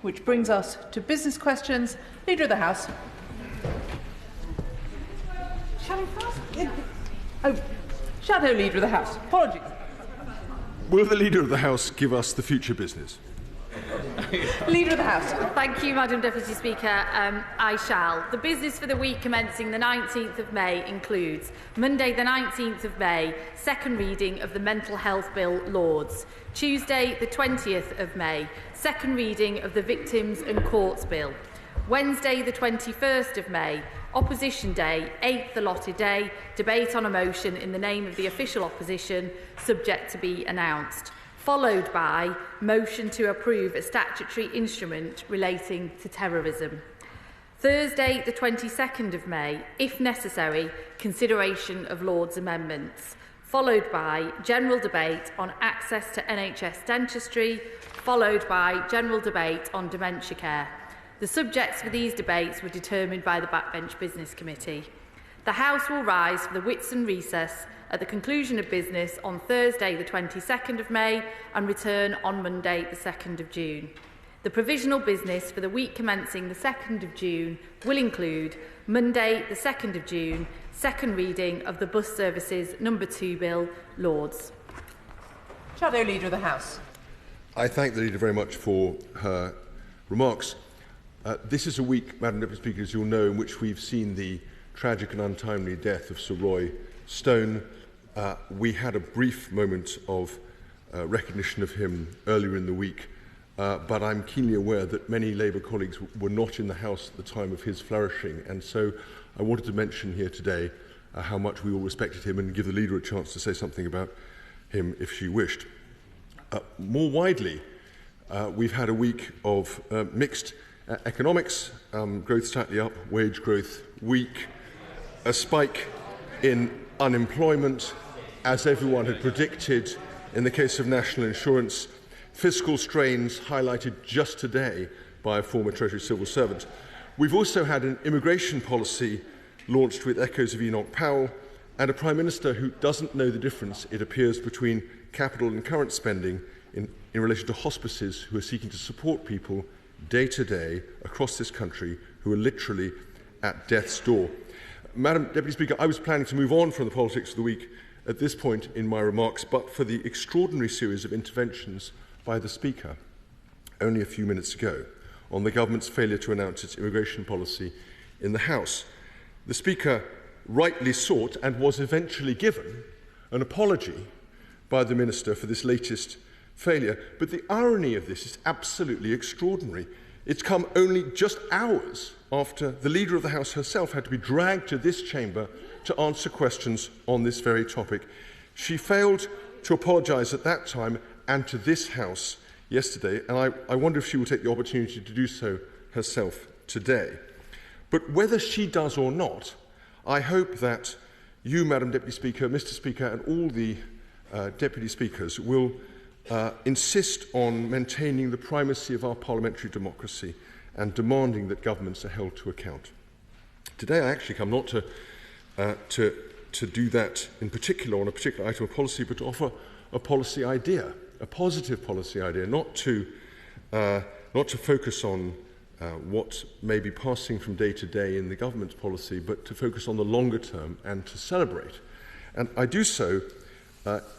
which brings us to business questions. Leader of the House. Shall we pass? Oh, Shadow Leader of the House. Apologies. Will the Leader of the House give us the future business? Leader of the House. Thank you, Madam Deputy Speaker. I shall. The business for the week commencing the 19th of May includes Monday the 19th of May, second reading of the Mental Health Bill, Lords. Tuesday the 20th of May, second reading of the Victims and Courts Bill. Wednesday the 21st of May, Opposition Day, 8th allotted day, debate on a motion in the name of the official opposition, subject to be announced. Followed by motion to approve a statutory instrument relating to terrorism. Thursday, the 22nd of May, if necessary, consideration of Lords' amendments. Followed by general debate on access to NHS dentistry, followed by general debate on dementia care. The subjects for these debates were determined by the Backbench Business Committee. The House will rise for the Whitsun recess at the conclusion of business on Thursday the 22nd of May and return on Monday the 2nd of June. The provisional business for the week commencing the 2nd of June will include Monday the 2nd of June, second reading of the Bus Services No. 2 Bill, Lords. Shadow Leader of the House. I thank the Leader very much for her remarks. This is a week, Madam Deputy Speaker, as you'll know, in which we've seen the tragic and untimely death of Sir Roy Stone. We had a brief moment of recognition of him earlier in the week, but I'm keenly aware that many Labour colleagues were not in the House at the time of his flourishing, and so I wanted to mention here today how much we all respected him and give the Leader a chance to say something about him if she wished. More widely, we've had a week of mixed economics, growth slightly up, wage growth weak, a spike in unemployment, as everyone had predicted in the case of national insurance, fiscal strains highlighted just today by a former Treasury civil servant. We've also had an immigration policy launched with echoes of Enoch Powell and a Prime Minister who doesn't know the difference, it appears, between capital and current spending in relation to hospices who are seeking to support people day to day across this country who are literally at death's door. Madam Deputy Speaker, I was planning to move on from the politics of the week at this point in my remarks, but for the extraordinary series of interventions by the Speaker only a few minutes ago on the government's failure to announce its immigration policy in the House. The Speaker rightly sought and was eventually given an apology by the Minister for this latest failure, but the irony of this is absolutely extraordinary. It's come only just hours after the Leader of the House herself had to be dragged to this chamber to answer questions on this very topic. She failed to apologise at that time and to this House yesterday, and I wonder if she will take the opportunity to do so herself today. But whether she does or not, I hope that you, Madam Deputy Speaker, Mr. Speaker, and all the Deputy Speakers will insist on maintaining the primacy of our parliamentary democracy and demanding that governments are held to account. Today I actually come not to do that in particular on a particular item of policy, but to offer a policy idea, a positive policy idea, not to focus on what may be passing from day to day in the government's policy, but to focus on the longer term and to celebrate. And I do so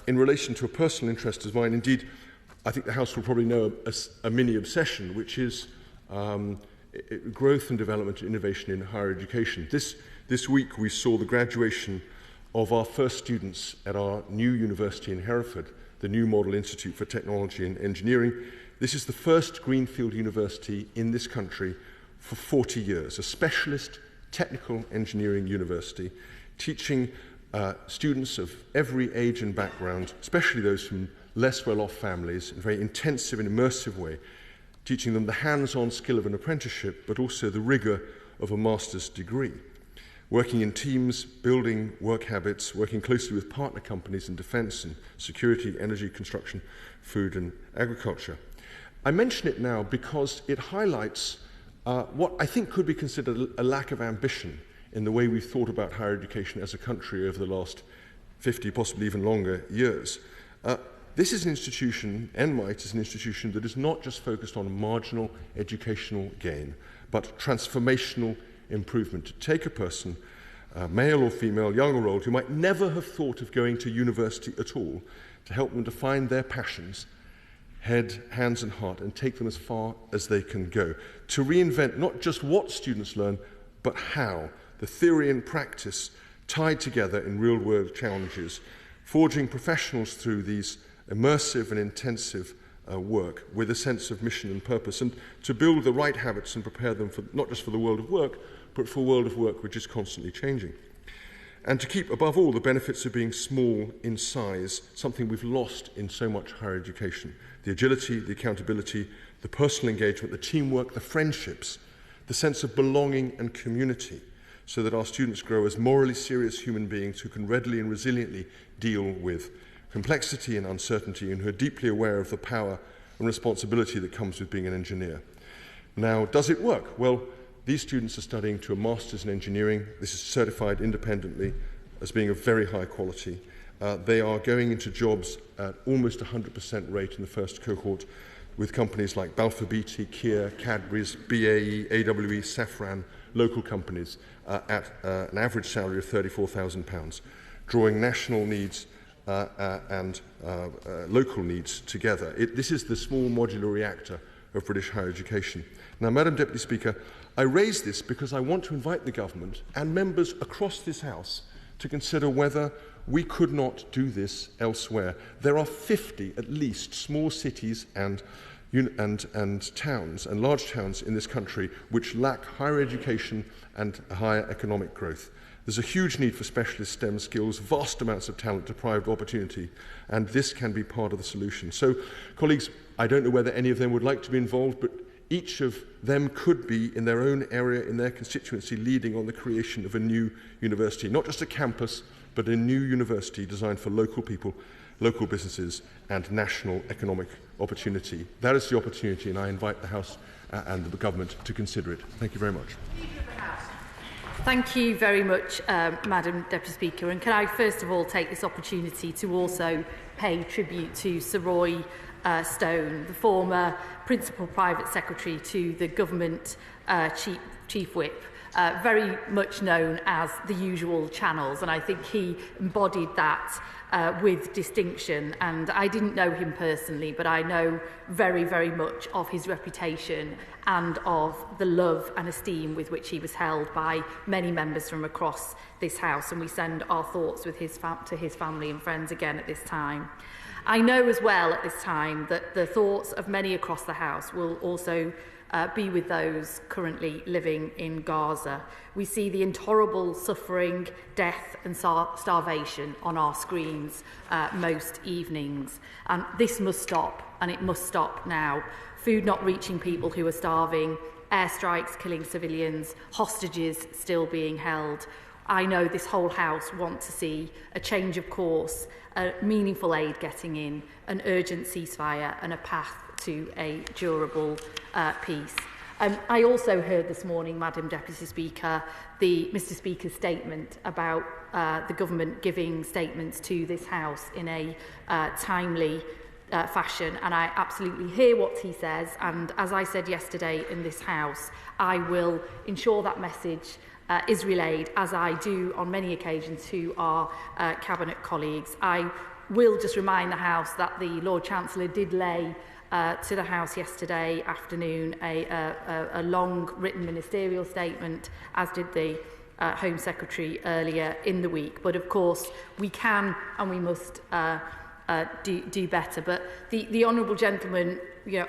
in relation to a personal interest of mine. Indeed, I think the House will probably know a mini obsession, which is growth and development and innovation in higher education. This week we saw the graduation of our first students at our new university in Hereford, the New Model Institute for Technology and Engineering. This is the first greenfield university in this country for 40 years, a specialist technical engineering university, teaching students of every age and background, especially those from less well-off families, in a very intensive and immersive way, teaching them the hands-on skill of an apprenticeship, but also the rigour of a master's degree. Working in teams, building work habits, working closely with partner companies in defence and security, energy, construction, food and agriculture. I mention it now because it highlights what I think could be considered a lack of ambition in the way we've thought about higher education as a country over the last 50, possibly even longer years. This is an institution, NMITE is an institution that is not just focused on marginal educational gain, but transformational improvement. To take a person, male or female, young or old, who might never have thought of going to university at all, to help them to find their passions, head, hands and heart, and take them as far as they can go. To reinvent not just what students learn, but how. The theory and practice tied together in real-world challenges, forging professionals through these immersive and intensive work with a sense of mission and purpose, and to build the right habits and prepare them for, not just for the world of work, but for a world of work which is constantly changing. And to keep, above all, the benefits of being small in size, something we've lost in so much higher education. The agility, the accountability, the personal engagement, the teamwork, the friendships, the sense of belonging and community, so that our students grow as morally serious human beings who can readily and resiliently deal with complexity and uncertainty, and who are deeply aware of the power and responsibility that comes with being an engineer. Now, does it work? Well, these students are studying to a master's in engineering. This is certified independently as being of very high quality. They are going into jobs at almost 100% rate in the first cohort with companies like Balfour Beatty, Kia, Cadbury's, BAE, AWE, Safran, local companies at an average salary of £34,000, drawing national needs and local needs together. This is the small modular reactor of British higher education. Now, Madam Deputy Speaker, I raise this because I want to invite the government and members across this House to consider whether we could not do this elsewhere. There are 50, at least, small cities and towns and large towns in this country which lack higher education and higher economic growth. There's a huge need for specialist STEM skills, vast amounts of talent deprived of opportunity, and this can be part of the solution. So, colleagues, I don't know whether any of them would like to be involved, but each of them could be, in their own area, in their constituency, leading on the creation of a new university. Not just a campus, but a new university designed for local people, local businesses, and national economic opportunity. That is the opportunity, and I invite the House and the government to consider it. Thank you very much. Thank you very much, Madam Deputy Speaker. And can I first of all take this opportunity to also pay tribute to Sir Roy Stone, the former Principal Private Secretary to the Government Chief Whip, very much known as the usual channels, and I think he embodied that with distinction. And I didn't know him personally, but I know very, very much of his reputation and of the love and esteem with which he was held by many members from across this House, and we send our thoughts with to his family and friends again at this time. I know as well at this time that the thoughts of many across the House will also be with those currently living in Gaza. We see the intolerable suffering, death and starvation on our screens most evenings. And this must stop, and it must stop now. Food not reaching people who are starving, airstrikes killing civilians, hostages still being held. I know this whole House wants to see a change of course, a meaningful aid getting in, an urgent ceasefire and a path to a durable peace. I also heard this morning, Madam Deputy Speaker, Mr Speaker's statement about the government giving statements to this House in a timely fashion, and I absolutely hear what he says, and as I said yesterday in this House, I will ensure that message is relayed, as I do on many occasions, to our Cabinet colleagues. I will just remind the House that the Lord Chancellor did lay to the House yesterday afternoon a long written ministerial statement, as did the Home Secretary earlier in the week. But of course we can and we must do better. But the honourable gentleman,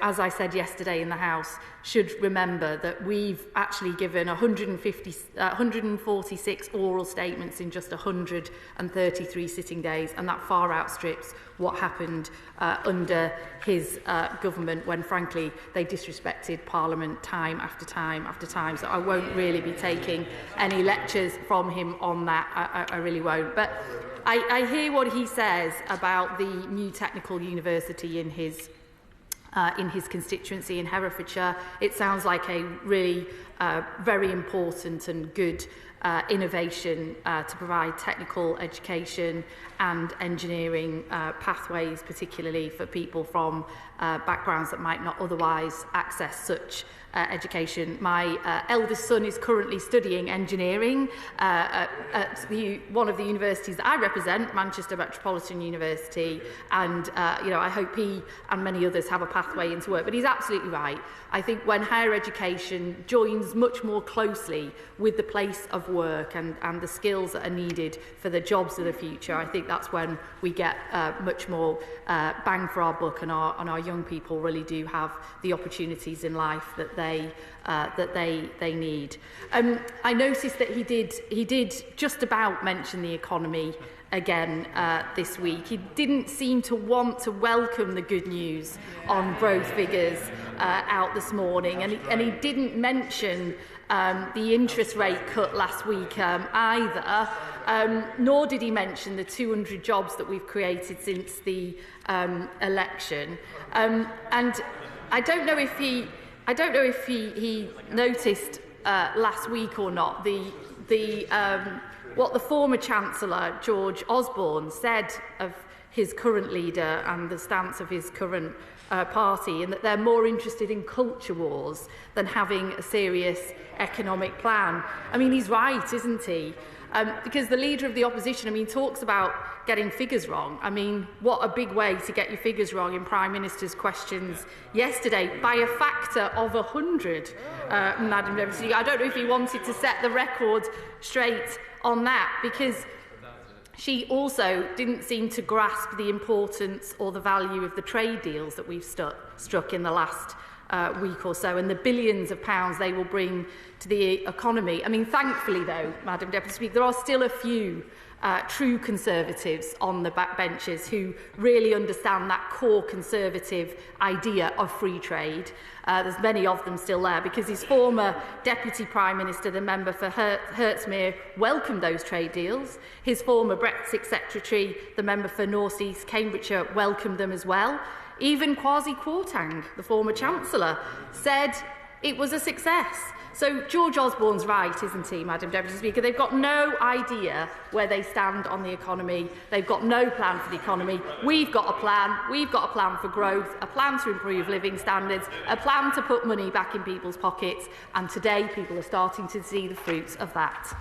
as I said yesterday in the House, should remember that we've actually given 146 oral statements in just 133 sitting days, and that far outstrips what happened under his government, when frankly they disrespected Parliament time after time after time. So I won't really be taking any lectures from him on that. I really won't. But I hear what he says about the new technical university in his constituency in Herefordshire. It sounds like a really very important and good innovation to provide technical education and engineering pathways, particularly for people from backgrounds that might not otherwise access such education. My eldest son is currently studying engineering at one of the universities that I represent, Manchester Metropolitan University, and I hope he and many others have a pathway into work. But he's absolutely right. I think when higher education joins much more closely with the place of work and the skills that are needed for the jobs of the future, I think that's when we get much more bang for our buck, and our young people really do have the opportunities in life that they need. I noticed that he did just about mention the economy again this week. He didn't seem to want to welcome the good news on growth figures out this morning, and he didn't mention the interest rate cut last week either, nor did he mention the 200 jobs that we've created since the election. And I don't know if he noticed last week or not what the former Chancellor, George Osborne, said of his current leader and the stance of his current party, and that they're more interested in culture wars than having a serious economic plan. I mean, he's right, isn't he? Because the leader of the opposition, talks about getting figures wrong. What a big way to get your figures wrong in Prime Minister's questions yesterday, by a factor of 100, Madam Deputy Speaker. I don't know if he wanted to set the record straight on that, because she also didn't seem to grasp the importance or the value of the trade deals that we've struck in the last week or so, and the billions of pounds they will bring to the economy. Thankfully, though, Madam Deputy Speaker, there are still a few true Conservatives on the backbenches who really understand that core Conservative idea of free trade. There's many of them still there, because his former Deputy Prime Minister, the member for Hertsmere, welcomed those trade deals. His former Brexit Secretary, the member for North East Cambridgeshire, welcomed them as well. Even Kwasi Kwarteng, the former Chancellor, said it was a success. So George Osborne's right, isn't he, Madam Deputy Speaker? They've got no idea where they stand on the economy. They've got no plan for the economy. We've got a plan. We've got a plan for growth, a plan to improve living standards, a plan to put money back in people's pockets, and today people are starting to see the fruits of that.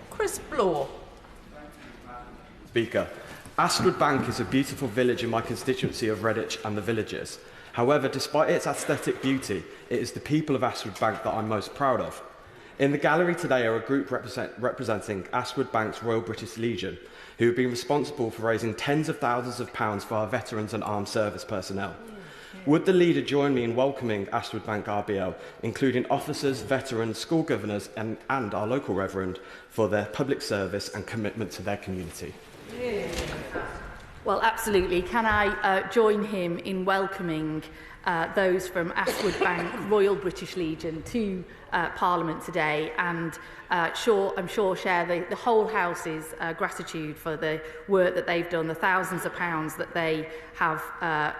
Chris Bloore. Speaker, Ashwood Bank is a beautiful village in my constituency of Redditch and the Villages. However, despite its aesthetic beauty, it is the people of Ashwood Bank that I'm most proud of. In the gallery today are a group representing Ashwood Bank's Royal British Legion, who have been responsible for raising tens of thousands of pounds for our veterans and armed service personnel. Would the leader join me in welcoming Ashwood Bank RBL, including officers, veterans, school governors and our local reverend, for their public service and commitment to their community? Well, absolutely. Can I join him in welcoming those from Ashwood Bank Royal British Legion to Parliament today, and I'm sure share the whole House's gratitude for the work that they've done, the thousands of pounds that they have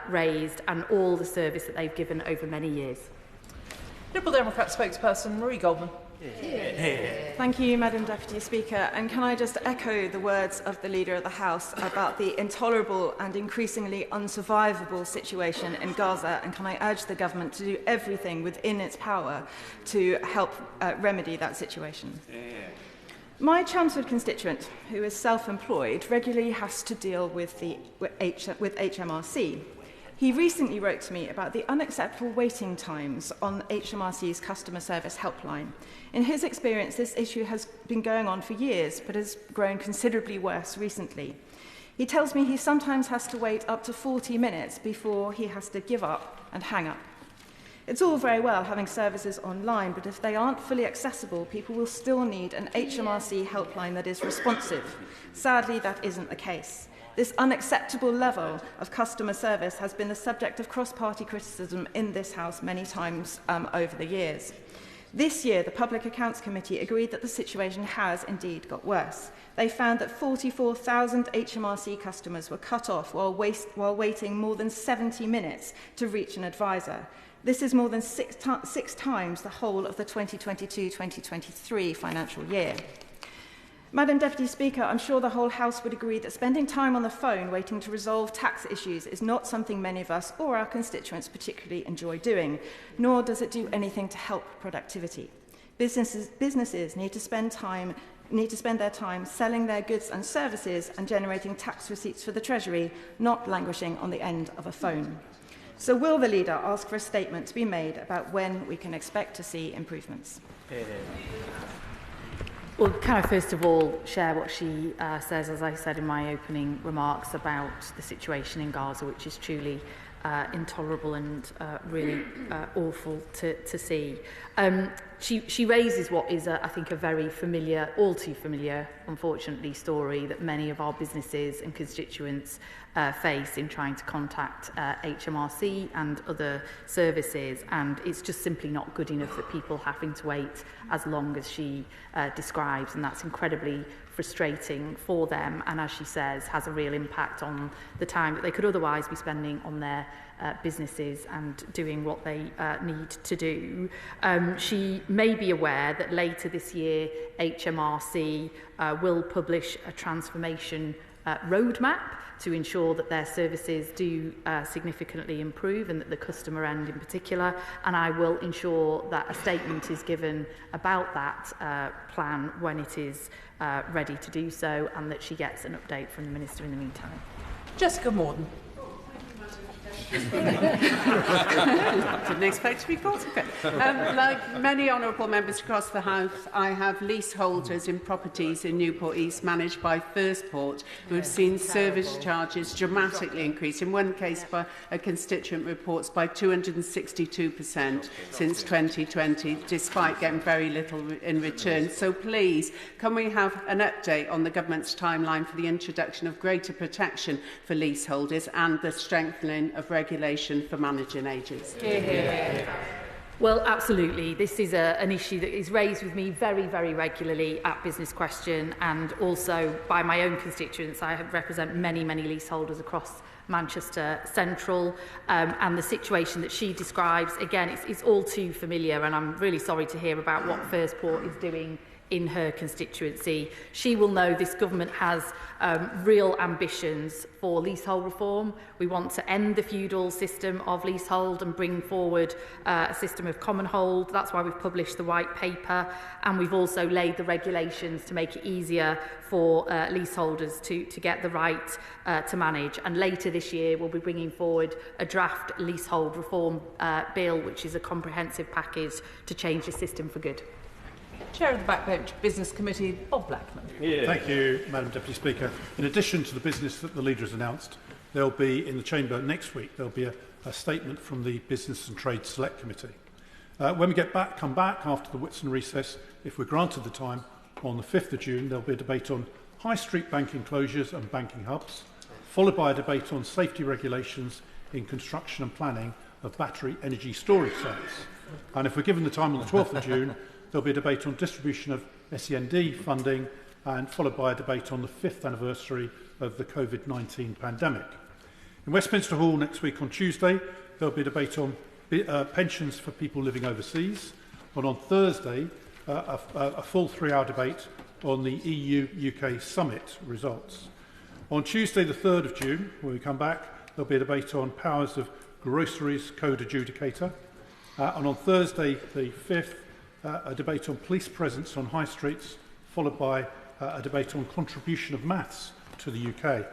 raised, and all the service that they've given over many years. Liberal Democrat spokesperson Marie Goldman. Thank you, Madam Deputy Speaker. And can I just echo the words of the Leader of the House about the intolerable and increasingly unsurvivable situation in Gaza, and can I urge the government to do everything within its power to help remedy that situation? My Chelmsford constituent, who is self-employed, regularly has to deal with HMRC. He recently wrote to me about the unacceptable waiting times on HMRC's customer service helpline. In his experience, this issue has been going on for years, but has grown considerably worse recently. He tells me he sometimes has to wait up to 40 minutes before he has to give up and hang up. It's all very well having services online, but if they aren't fully accessible, people will still need an HMRC helpline that is responsive. Sadly, that isn't the case. This unacceptable level of customer service has been the subject of cross-party criticism in this House many times over the years. This year, the Public Accounts Committee agreed that the situation has indeed got worse. They found that 44,000 HMRC customers were cut off while waiting more than 70 minutes to reach an advisor. This is more than six times the whole of the 2022-2023 financial year. Madam Deputy Speaker, I'm sure the whole House would agree that spending time on the phone waiting to resolve tax issues is not something many of us or our constituents particularly enjoy doing, nor does it do anything to help productivity. Businesses need to spend their time selling their goods and services and generating tax receipts for the Treasury, not languishing on the end of a phone. So will the leader ask for a statement to be made about when we can expect to see improvements? Well, can I first of all share what she says, as I said in my opening remarks, about the situation in Gaza, which is truly intolerable and really awful to see. She raises what is, I think, a very familiar, all too familiar, unfortunately, story that many of our businesses and constituents face in trying to contact HMRC and other services, and it's just simply not good enough that people having to wait as long as she describes, and that's incredibly frustrating for them, and as she says, has a real impact on the time that they could otherwise be spending on their businesses and doing what they need to do. She may be aware that later this year HMRC will publish a transformation roadmap to ensure that their services do significantly improve, and that the customer end in particular, and I will ensure that a statement is given about that plan when it is ready to do so, and that she gets an update from the Minister in the meantime. Jessica Morden. Didn't expect to be called. Like many honourable members across the House, I have leaseholders in properties in Newport East managed by Firstport who have seen service charges dramatically increase. In one case, by a constituent reports, by 262% since 2020, despite getting very little in return. So please, can we have an update on the government's timeline for the introduction of greater protection for leaseholders and the strengthening of regulation for managing agents? Well, absolutely. This is an issue that is raised with me very, very regularly at Business Question, and also by my own constituents. I represent many, many leaseholders across Manchester Central, and the situation that she describes, again, it's all too familiar, and I'm really sorry to hear about what Firstport is doing in her constituency. She will know this government has real ambitions for leasehold reform. We want to end the feudal system of leasehold and bring forward a system of common hold. That's why we've published the white paper, and we've also laid the regulations to make it easier for leaseholders to get the right to manage. And later this year we'll be bringing forward a draft leasehold reform bill, which is a comprehensive package to change the system for good. Chair of the Backbench Business Committee, Bob Blackman. Thank you, Madam Deputy Speaker. In addition to the business that the Leader has announced, there'll be in the Chamber next week, there'll be a statement from the Business and Trade Select Committee. When we come back after the Whitsun recess, if we're granted the time, on the 5th of June, there'll be a debate on high street banking closures and banking hubs, followed by a debate on safety regulations in construction and planning of battery energy storage sites. And if we're given the time on the 12th of June, there'll be a debate on distribution of SEND funding, and followed by a debate on the 5th anniversary of the COVID-19 pandemic. In Westminster Hall next week on Tuesday, there'll be a debate on pensions for people living overseas, and on Thursday, a full 3-hour debate on the EU-UK summit results. On Tuesday the 3rd of June, when we come back, there'll be a debate on powers of groceries code adjudicator, and on Thursday the 5th, a debate on police presence on high streets, followed by a debate on contribution of maths to the UK.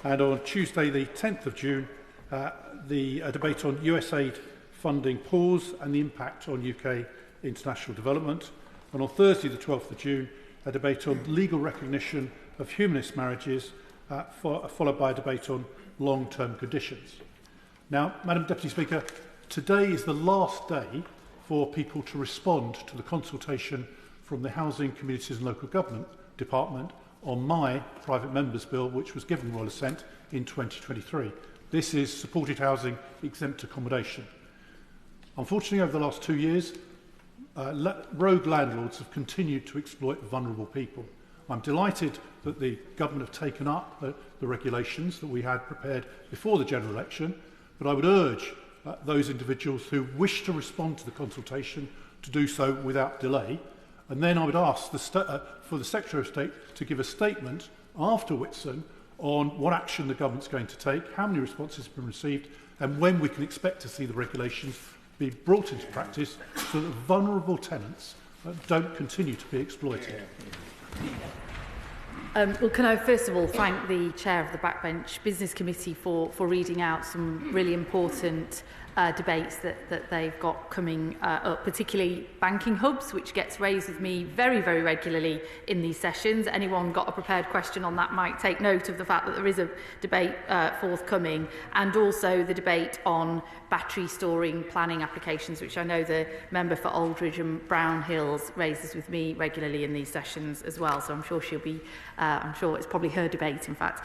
And on Tuesday, the 10th of June, a debate on USAID funding pause and the impact on UK international development. And on Thursday, the 12th of June, a debate on legal recognition of humanist marriages, followed by a debate on long-term conditions. Now, Madam Deputy Speaker, today is the last day for people to respond to the consultation from the Housing, Communities and Local Government Department on my private member's bill, which was given royal assent in 2023. This is supported housing exempt accommodation. Unfortunately, over the last 2 years, rogue landlords have continued to exploit vulnerable people. I'm delighted that the government have taken up the regulations that we had prepared before the general election, but I would urge those individuals who wish to respond to the consultation to do so without delay. And then I would ask for the Secretary of State to give a statement after Whitsun on what action the government's going to take, how many responses have been received, and when we can expect to see the regulations be brought into practice so that vulnerable tenants don't continue to be exploited. Well, can I first of all thank the Chair of the Backbench Business Committee for reading out some really important debates that they've got coming up, particularly banking hubs, which gets raised with me very, very regularly in these sessions. Anyone got a prepared question on that might take note of the fact that there is a debate forthcoming, and also the debate on battery storing planning applications, which I know the member for Aldridge and Brown Hills raises with me regularly in these sessions as well. So I'm sure she'll be, I'm sure it's probably her debate, in fact.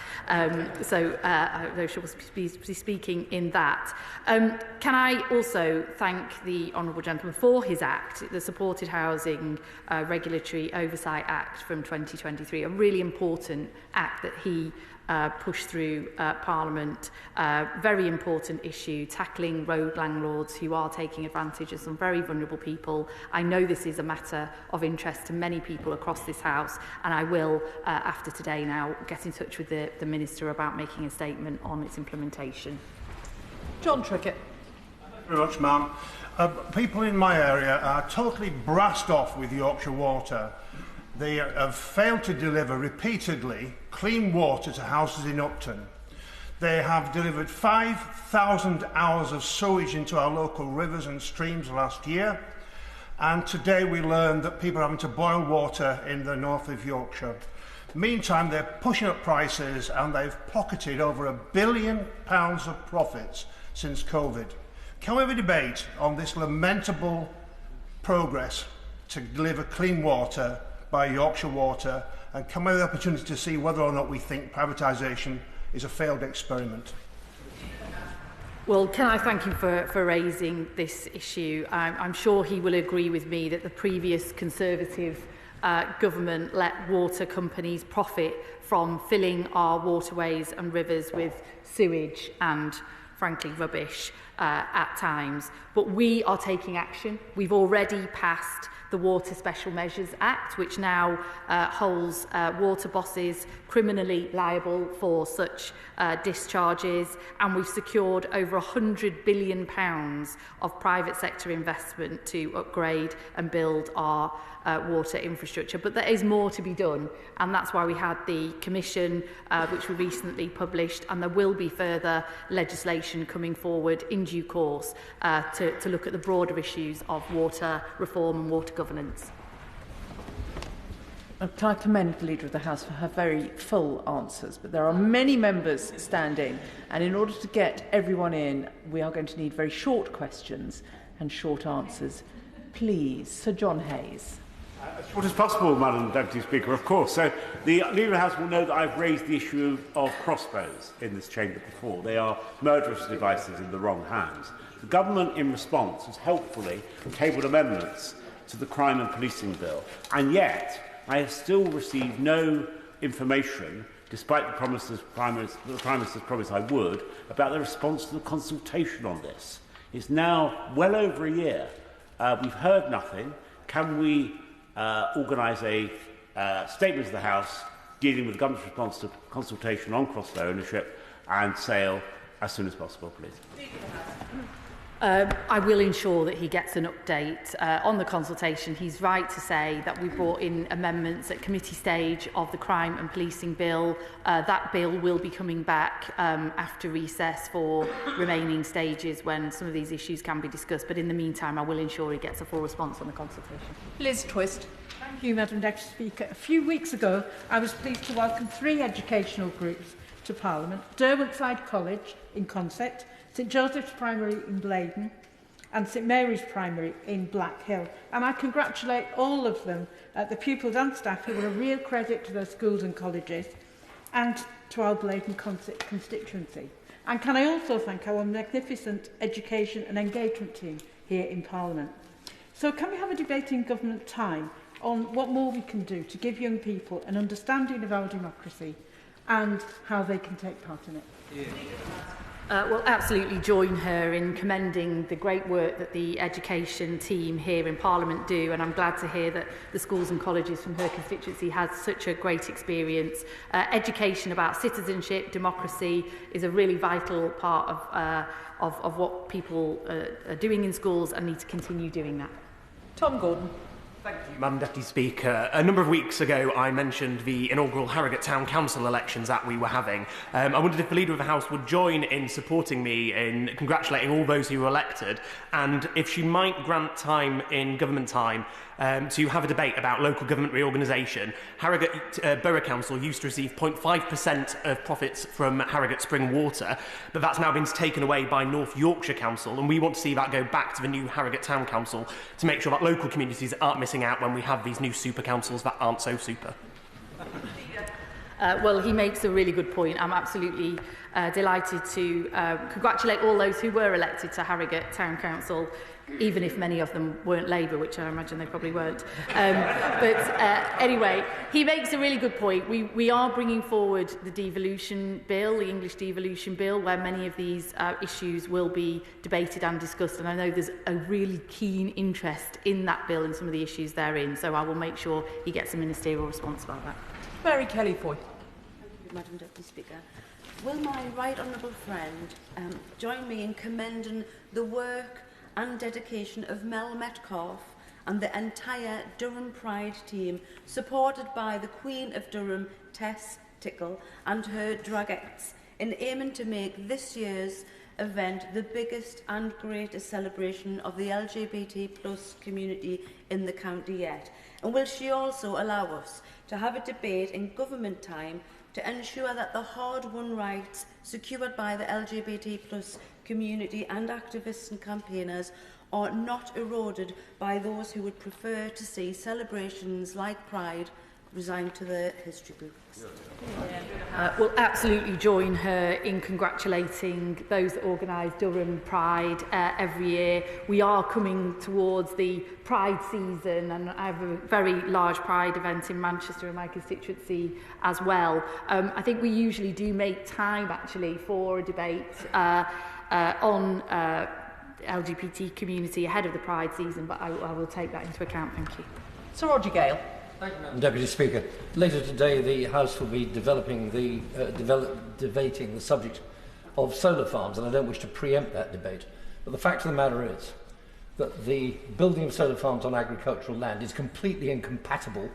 So I know she'll be speaking in that. Can I also thank the Honourable Gentleman for his act, the Supported Housing Regulatory Oversight Act from 2023, a really important act that he pushed through Parliament. Very important issue, tackling rogue landlords who are taking advantage of some very vulnerable people. I know this is a matter of interest to many people across this House, and I will, after today now, get in touch with the Minister about making a statement on its implementation. John Trickett. Thank you very much, ma'am. People in my area are totally brassed off with Yorkshire Water. They have failed to deliver repeatedly clean water to houses in Upton. They have delivered 5,000 hours of sewage into our local rivers and streams last year. And today we learned that people are having to boil water in the north of Yorkshire. Meantime, they're pushing up prices and they've pocketed over £1 billion of profits since COVID. Can we have a debate on this lamentable progress to deliver clean water by Yorkshire Water, and can we have the opportunity to see whether or not we think privatisation is a failed experiment? Well, can I thank him for raising this issue? I'm sure he will agree with me that the previous Conservative government let water companies profit from filling our waterways and rivers with sewage and, frankly, rubbish at times. But we are taking action. We've already passed the Water Special Measures Act, which now holds water bosses criminally liable for such discharges, and we've secured over £100 billion of private sector investment to upgrade and build our water infrastructure. But there is more to be done, and that's why we had the Commission, which we recently published, and there will be further legislation coming forward in due course to look at the broader issues of water reform and water governance. Can I commend the Leader of the House for her very full answers, but there are many members standing, and in order to get everyone in, we are going to need very short questions and short answers. Please, Sir John Hayes. As short as possible, Madam Deputy Speaker, of course. So the Leader of the House will know that I've raised the issue of crossbows in this chamber before. They are murderous devices in the wrong hands. The government, in response, has helpfully tabled amendments to the Crime and Policing Bill, and yet I have still received no information, despite the Prime Minister's promise I would, about the response to the consultation on this. It's now well over a year. We've heard nothing. Can we organise a statement to the House dealing with the government's response to consultation on crossbow ownership and sale as soon as possible, please? I will ensure that he gets an update on the consultation. He's right to say that we brought in amendments at committee stage of the Crime and Policing Bill. That bill will be coming back after recess for remaining stages when some of these issues can be discussed. But in the meantime, I will ensure he gets a full response on the consultation. Liz Twist. Thank you, Madam Deputy Speaker. A few weeks ago, I was pleased to welcome 3 educational groups to Parliament: Derwentside College in Consett, St Joseph's Primary in Blaydon and St Mary's Primary in Black Hill. And I congratulate all of them, the pupils and staff, who are a real credit to their schools and colleges and to our Blaydon constituency. And can I also thank our magnificent education and engagement team here in Parliament. So can we have a debate in government time on what more we can do to give young people an understanding of our democracy and how they can take part in it? Will absolutely join her in commending the great work that the education team here in Parliament do, and I'm glad to hear that the schools and colleges from her constituency has such a great experience. Education about citizenship, democracy is a really vital part of what people are doing in schools and need to continue doing that. Tom Gordon. Thank you, Madam Deputy Speaker. A number of weeks ago, I mentioned the inaugural Harrogate Town Council elections that we were having. I wondered if the Leader of the House would join in supporting me in congratulating all those who were elected, and if she might grant time in government time to have a debate about local government reorganisation. Harrogate Borough Council used to receive 0.5% of profits from Harrogate Spring Water, but that's now been taken away by North Yorkshire Council, and we want to see that go back to the new Harrogate Town Council to make sure that local communities aren't missing out when we have these new super councils that aren't so super. Well, he makes a really good point. I'm absolutely delighted to congratulate all those who were elected to Harrogate Town Council, even if many of them weren't Labour, which I imagine they probably weren't. Anyway, he makes a really good point. We are bringing forward the devolution bill, the English devolution bill, where many of these issues will be debated and discussed, and I know there's a really keen interest in that bill and some of the issues therein, so I will make sure he gets a ministerial response about that. Mary Kelly-Foy. Thank you, Madam Deputy Speaker. Will my right honourable friend join me in commending the work and dedication of Mel Metcalfe and the entire Durham Pride team, supported by the Queen of Durham, Tess Tickle, and her dragettes, in aiming to make this year's event the biggest and greatest celebration of the LGBT plus community in the county yet? And will she also allow us to have a debate in government time to ensure that the hard-won rights secured by the LGBT plus community and activists and campaigners are not eroded by those who would prefer to see celebrations like Pride resigned to the history books? We'll absolutely join her in congratulating those that organise Durham Pride every year. We are coming towards the Pride season, and I have a very large Pride event in Manchester in my constituency as well. I think we usually do make time actually for a debate on LGBT community ahead of the Pride season, but I will take that into account. Thank you. Sir Roger Gale. Thank you, Madam Deputy Speaker. Later today, the House will be debating the subject of solar farms, and I don't wish to preempt that debate. But the fact of the matter is that the building of solar farms on agricultural land is completely incompatible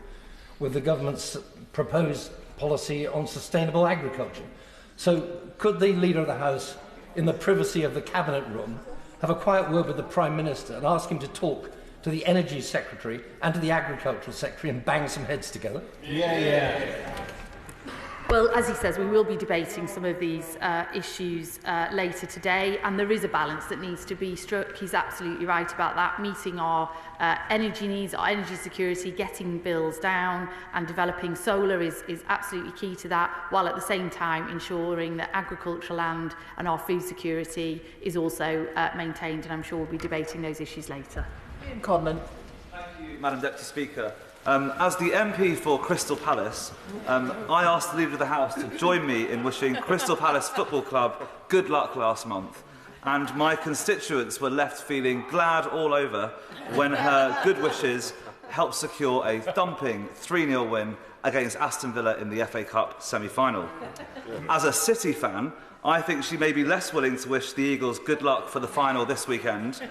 with the government's proposed policy on sustainable agriculture. So could the Leader of the House, in the privacy of the Cabinet room, have a quiet word with the Prime Minister and ask him to talk to the Energy Secretary and to the Agricultural Secretary and bang some heads together? Well, as he says, we will be debating some of these issues later today, and there is a balance that needs to be struck. He's absolutely right about that. Meeting our energy needs, our energy security, getting bills down and developing solar is absolutely key to that, while at the same time ensuring that agricultural land and our food security is also maintained, and I'm sure we'll be debating those issues later. Ian Conlon. Thank you, Madam Deputy Speaker. As the MP for Crystal Palace, I asked the Leader of the House to join me in wishing Crystal Palace Football Club good luck last month, and my constituents were left feeling glad all over when her good wishes helped secure a thumping 3-0 win against Aston Villa in the FA Cup semi-final. As a City fan, I think she may be less willing to wish the Eagles good luck for the final this weekend,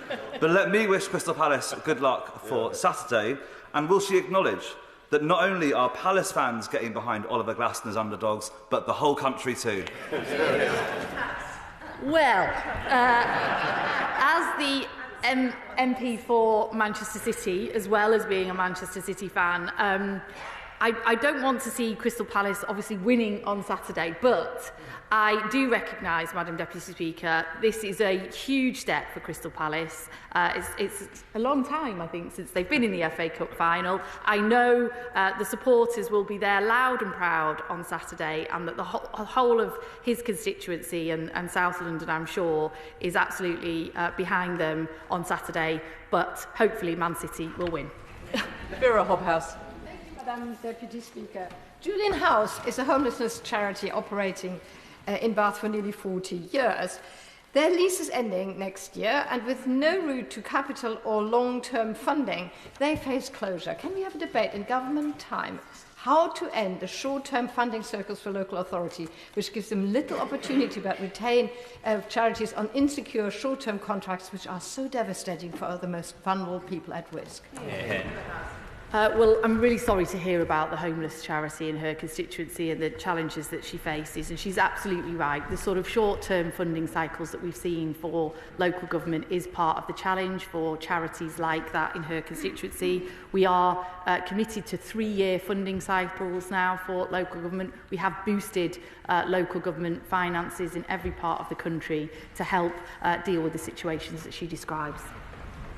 but let me wish Crystal Palace good luck for Saturday. And will she acknowledge that not only are Palace fans getting behind Oliver Glasner's underdogs, but the whole country too? Well, as the MP for Manchester City, as well as being a Manchester City fan, I don't want to see Crystal Palace obviously winning on Saturday, but I do recognise, Madam Deputy Speaker, this is a huge step for Crystal Palace. It's a long time, I think, since they've been in the FA Cup final. I know the supporters will be there loud and proud on Saturday, and that the whole of his constituency and South London, I'm sure, is absolutely behind them on Saturday, but hopefully Man City will win. Vera Hobhouse. Thank you, Madam Deputy Speaker. Julian House is a homelessness charity operating in Bath for nearly 40 years. Their lease is ending next year, and with no route to capital or long-term funding, they face closure. Can we have a debate in government time how to end the short-term funding circles for local authority, which gives them little opportunity but retain charities on insecure short-term contracts, which are so devastating for the most vulnerable people at risk? Yeah. Well, I'm really sorry to hear about the homeless charity in her constituency and the challenges that she faces, and she's absolutely right. The sort of short-term funding cycles that we've seen for local government is part of the challenge for charities like that in her constituency. We are committed to 3-year funding cycles now for local government. We have boosted local government finances in every part of the country to help deal with the situations that she describes.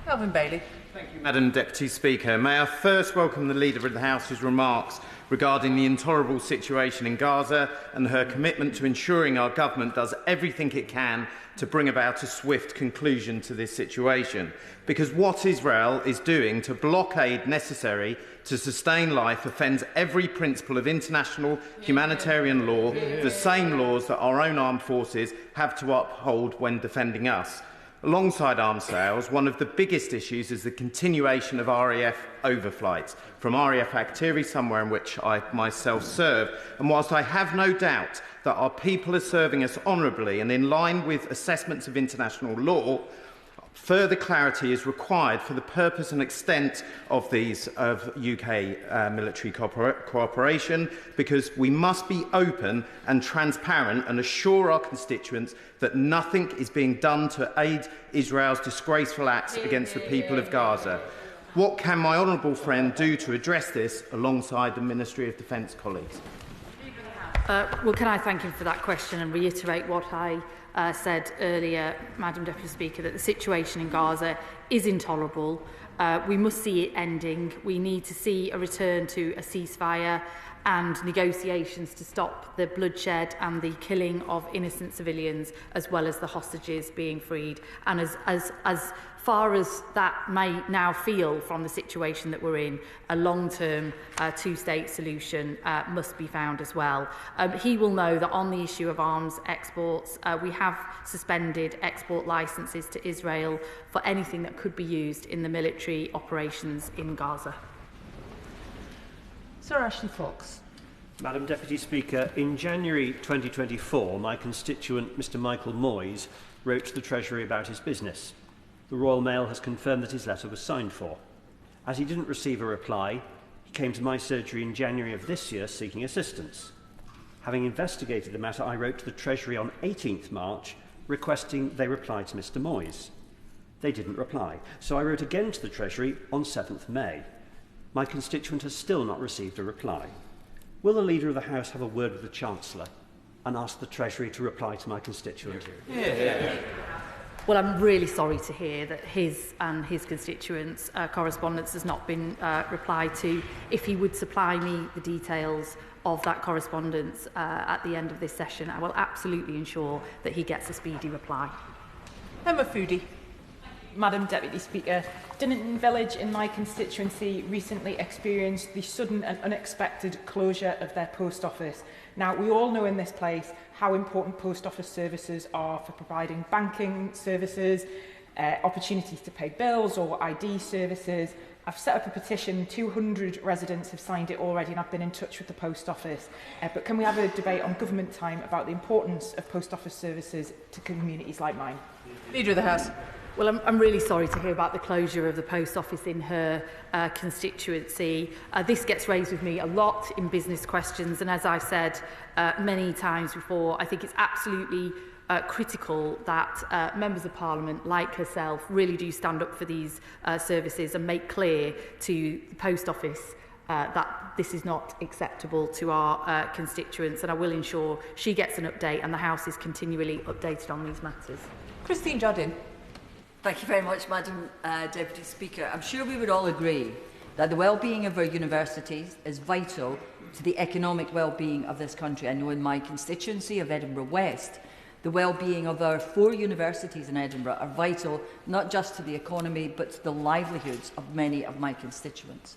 Calvin Bailey. Thank you, Madam Deputy Speaker. May I first welcome the Leader of the House's remarks regarding the intolerable situation in Gaza and her commitment to ensuring our government does everything it can to bring about a swift conclusion to this situation. Because what Israel is doing to block aid necessary to sustain life offends every principle of international humanitarian law, the same laws that our own armed forces have to uphold when defending us. Alongside arms sales, one of the biggest issues is the continuation of RAF overflights from RAF Aktiri, somewhere in which I myself serve. And whilst I have no doubt that our people are serving us honourably and in line with assessments of international law, further clarity is required for the purpose and extent of UK military cooperation, because we must be open and transparent and assure our constituents that nothing is being done to aid Israel's disgraceful acts against the people of Gaza. What can my honourable friend do to address this alongside the Ministry of Defence colleagues? Well, can I thank him for that question and reiterate what I said earlier, Madam Deputy Speaker, that the situation in Gaza is intolerable. We must see it ending. We need to see a return to a ceasefire and negotiations to stop the bloodshed and the killing of innocent civilians, as well as the hostages being freed. And as far as that may now feel from the situation that we're in, a long-term two-state solution must be found as well. He will know that on the issue of arms exports, we have suspended export licences to Israel for anything that could be used in the military operations in Gaza. Sir Ashley Fox. Madam Deputy Speaker, in January 2024, my constituent, Mr Michael Moyes, wrote to the Treasury about his business. The Royal Mail has confirmed that his letter was signed for. As he didn't receive a reply, he came to my surgery in January of this year seeking assistance. Having investigated the matter, I wrote to the Treasury on 18th March requesting they reply to Mr Moyes. They didn't reply, so I wrote again to the Treasury on 7th May. My constituent has still not received a reply. Will the Leader of the House have a word with the Chancellor and ask the Treasury to reply to my constituent? Well, I'm really sorry to hear that his and his constituents' correspondence has not been replied to. If he would supply me the details of that correspondence at the end of this session, I will absolutely ensure that he gets a speedy reply. Emma Foodie. Madam Deputy Speaker, Dinnington Village in my constituency recently experienced the sudden and unexpected closure of their post office. Now, we all know in this place how important post office services are for providing banking services, opportunities to pay bills or ID services. I've set up a petition, 200 residents have signed it already, and I've been in touch with the post office. But can we have a debate on government time about the importance of post office services to communities like mine? Leader of the House. Well, I'm really sorry to hear about the closure of the post office in her constituency. This gets raised with me a lot in business questions, and as I've said many times before, I think it's absolutely critical that members of Parliament, like herself, really do stand up for these services and make clear to the post office that this is not acceptable to our constituents, and I will ensure she gets an update and the House is continually updated on these matters. Christine Jardine. Thank you very much, Madam Deputy Speaker. I'm sure we would all agree that the well-being of our universities is vital to the economic well-being of this country. I know in my constituency of Edinburgh West, the well-being of our 4 universities in Edinburgh are vital not just to the economy but to the livelihoods of many of my constituents.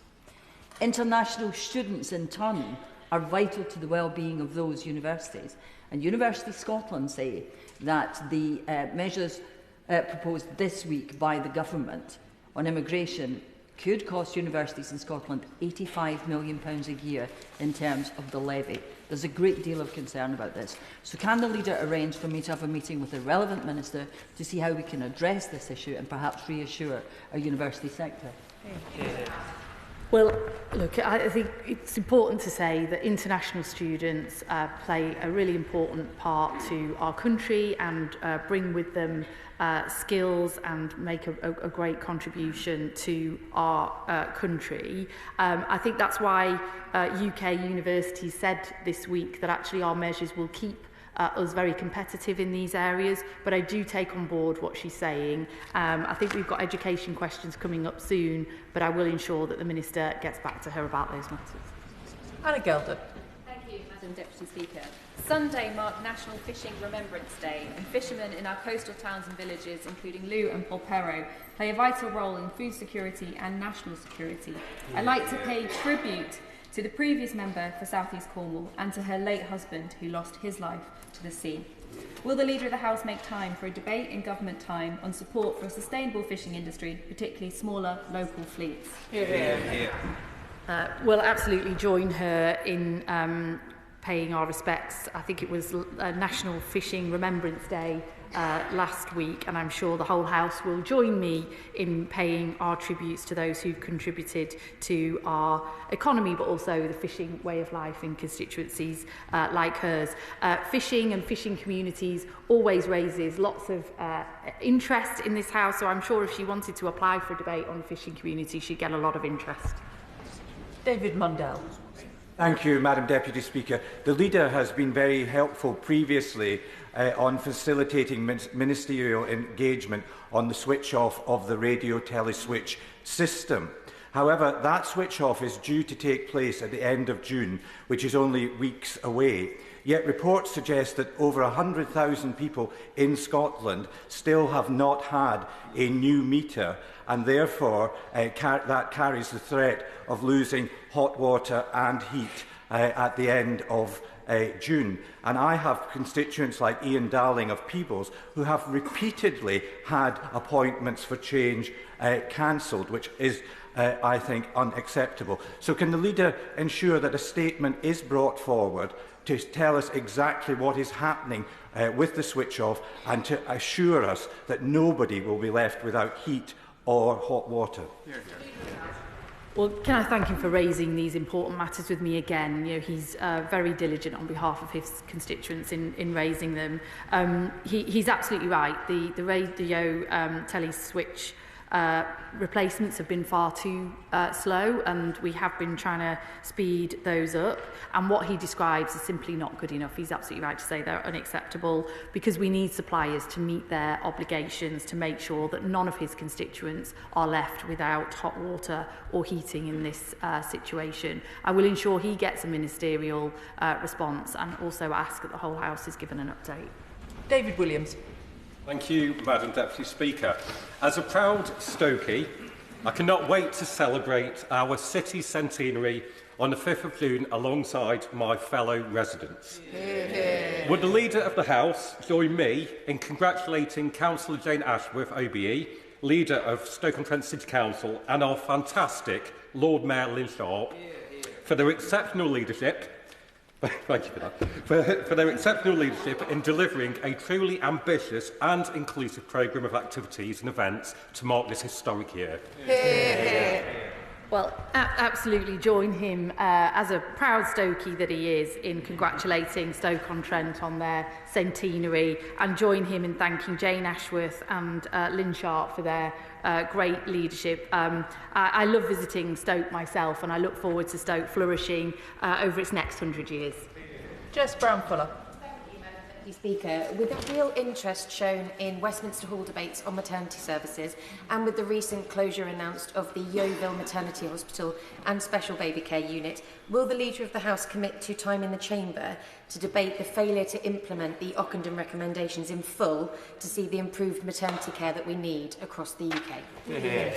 International students, in turn, are vital to the well-being of those universities. And University Scotland say that the measures proposed this week by the government on immigration could cost universities in Scotland £85 million a year in terms of the levy. There's a great deal of concern about this. So can the leader arrange for me to have a meeting with the relevant minister to see how we can address this issue and perhaps reassure our university sector? Well, look, I think it's important to say that international students play a really important part to our country and bring with them skills and make a great contribution to our country. I think that's why UK universities said this week that actually our measures will keep us very competitive in these areas, but I do take on board what she's saying. I think we've got education questions coming up soon, but I will ensure that the Minister gets back to her about those matters. Anna Gelder. Thank you, Madam Deputy Speaker. Sunday marked National Fishing Remembrance Day, and fishermen in our coastal towns and villages, including Lou and Polperro, play a vital role in food security and national security. I'd like to pay tribute to the previous member for South East Cornwall and to her late husband who lost his life to the sea. Will the Leader of the House make time for a debate in government time on support for a sustainable fishing industry, particularly smaller local fleets? We'll absolutely join her in paying our respects. I think it was National Fishing Remembrance Day last week, and I'm sure the whole House will join me in paying our tributes to those who've contributed to our economy, but also the fishing way of life in constituencies like hers. Fishing and fishing communities always raises lots of interest in this House, so I'm sure if she wanted to apply for a debate on fishing community, she'd get a lot of interest. David Mundell. Thank you, Madam Deputy Speaker. The Leader has been very helpful previously on facilitating ministerial engagement on the switch-off of the radio teleswitch system. However, that switch-off is due to take place at the end of June, which is only weeks away. Yet reports suggest that over 100,000 people in Scotland still have not had a new meter, and therefore that carries the threat of losing hot water and heat at the end of June. And I have constituents like Ian Darling of Peebles who have repeatedly had appointments for change cancelled, which is, I think, unacceptable. So can the Leader ensure that a statement is brought forward to tell us exactly what is happening with the switch-off and to assure us that nobody will be left without heat or hot water? Well, can I thank him for raising these important matters with me again? You know, he's very diligent on behalf of his constituents in raising them. He's absolutely right. The radio tele-switch replacements have been far too slow, and we have been trying to speed those up, and what he describes is simply not good enough. He's absolutely right to say they're unacceptable, because we need suppliers to meet their obligations to make sure that none of his constituents are left without hot water or heating in this situation. I will ensure he gets a ministerial response, and also ask that the whole House is given an update. David Williams. Thank you, Madam Deputy Speaker. As a proud Stokey, I cannot wait to celebrate our city centenary on the 5th of June alongside my fellow residents. Would the Leader of the House join me in congratulating Councillor Jane Ashworth, OBE, Leader of Stoke-on-Trent City Council, and our fantastic Lord Mayor Lynn Sharp for their exceptional leadership. Thank you for that. For their exceptional leadership in delivering a truly ambitious and inclusive programme of activities and events to mark this historic year. Well, absolutely join him as a proud Stokey that he is in congratulating Stoke-on-Trent on their centenary, and join him in thanking Jane Ashworth and Lynn Sharp for their great leadership. I love visiting Stoke myself, and I look forward to Stoke flourishing over its next 100 years. Jess Brown-Fuller. Speaker, with a real interest shown in Westminster Hall debates on maternity services and with the recent closure announced of the Yeovil Maternity Hospital and Special Baby Care Unit, will the Leader of the House commit to time in the Chamber to debate the failure to implement the Ockenden recommendations in full to see the improved maternity care that we need across the UK? Yeah.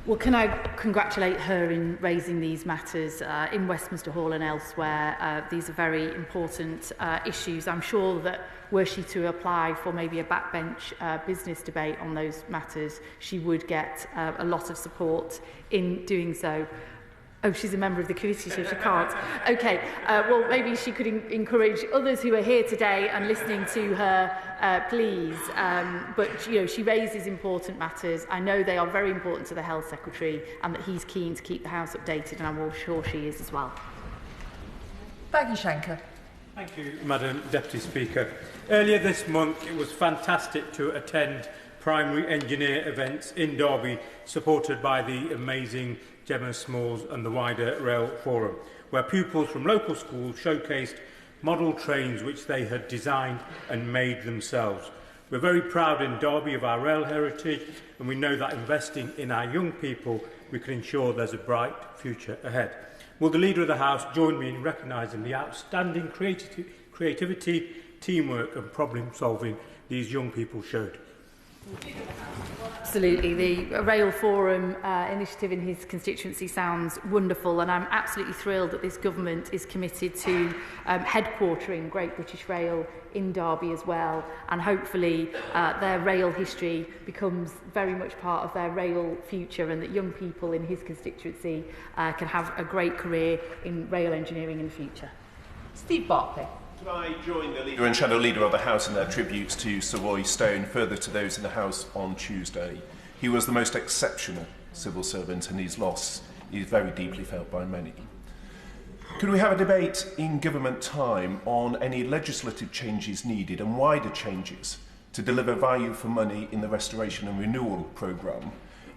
Well, can I congratulate her in raising these matters in Westminster Hall and elsewhere? These are very important issues. I'm sure that were she to apply for maybe a backbench business debate on those matters, she would get a lot of support in doing so. Oh, she's a member of the committee, so she can't. OK, well, maybe she could encourage others who are here today and listening to her, please. But, you know, she raises important matters. I know they are very important to the Health Secretary and that he's keen to keep the House updated, and I'm all sure she is as well. Baggy Shanker. Thank you, Madam Deputy Speaker. Earlier this month, it was fantastic to attend primary engineer events in Derby, supported by the amazing Gemma Smalls and the wider Rail Forum, where pupils from local schools showcased model trains which they had designed and made themselves. We're very proud in Derby of our rail heritage, and we know that investing in our young people, we can ensure there's a bright future ahead. Will the Leader of the House join me in recognising the outstanding creativity, teamwork and problem solving these young people showed? Absolutely. The Rail Forum initiative in his constituency sounds wonderful, and I'm absolutely thrilled that this government is committed to headquartering Great British Rail in Derby as well, and hopefully their rail history becomes very much part of their rail future, and that young people in his constituency can have a great career in rail engineering in the future. Steve Barclay. Can I join the Leader and Shadow Leader of the House in their tributes to Sir Roy Stone, further to those in the House on Tuesday? He was the most exceptional civil servant, and his loss is very deeply felt by many. Could we have a debate in government time on any legislative changes needed and wider changes to deliver value for money in the restoration and renewal programme,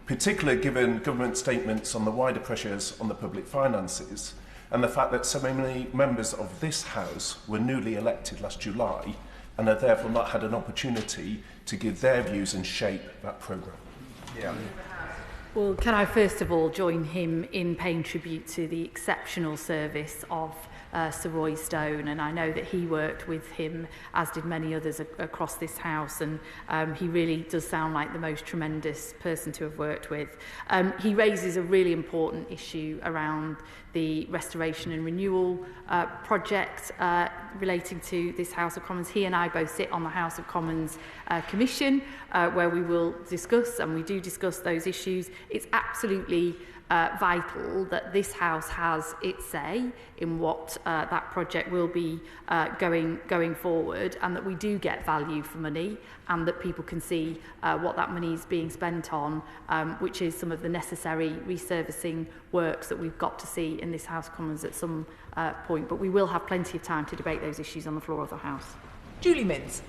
particularly given government statements on the wider pressures on the public finances and the fact that so many members of this House were newly elected last July and have therefore not had an opportunity to give their views and shape that programme? Yeah. Well, can I first of all join him in paying tribute to the exceptional service of Sir Roy Stone, and I know that he worked with him, as did many others across this House, and he really does sound like the most tremendous person to have worked with. He raises a really important issue around the restoration and renewal project relating to this House of Commons. He and I both sit on the House of Commons Commission, where we will discuss, and we do discuss those issues. It's absolutely vital that this House has its say in what that project will be going forward, and that we do get value for money, and that people can see what that money is being spent on, which is some of the necessary resurfacing works that we've got to see in this House of Commons at some point. But we will have plenty of time to debate those issues on the floor of the House. Julie Minns.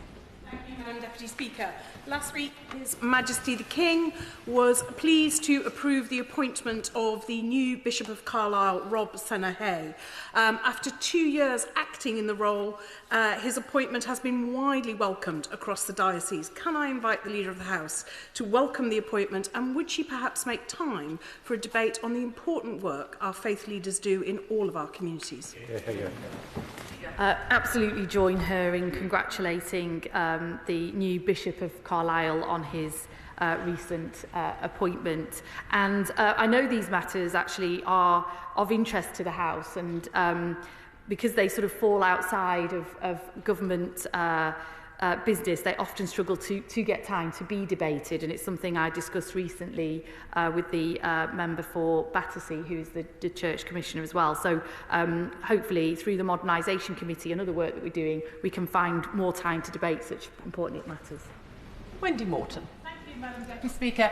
Thank you, Madam Deputy Speaker. Last week, His Majesty the King was pleased to approve the appointment of the new Bishop of Carlisle, Rob Senna-Hay. After 2 years acting in the role, his appointment has been widely welcomed across the diocese. Can I invite the Leader of the House to welcome the appointment, and would she perhaps make time for a debate on the important work our faith leaders do in all of our communities? Absolutely join her in congratulating the new Bishop of Carlisle on his recent appointment. And I know these matters actually are of interest to the House, and because they sort of fall outside of government business, they often struggle to get time to be debated, and it's something I discussed recently with the member for Battersea, who is the Church Commissioner as well. So hopefully through the Modernisation Committee and other work that we're doing, we can find more time to debate such important matters. Wendy Morton. Thank you, Madam Deputy Speaker.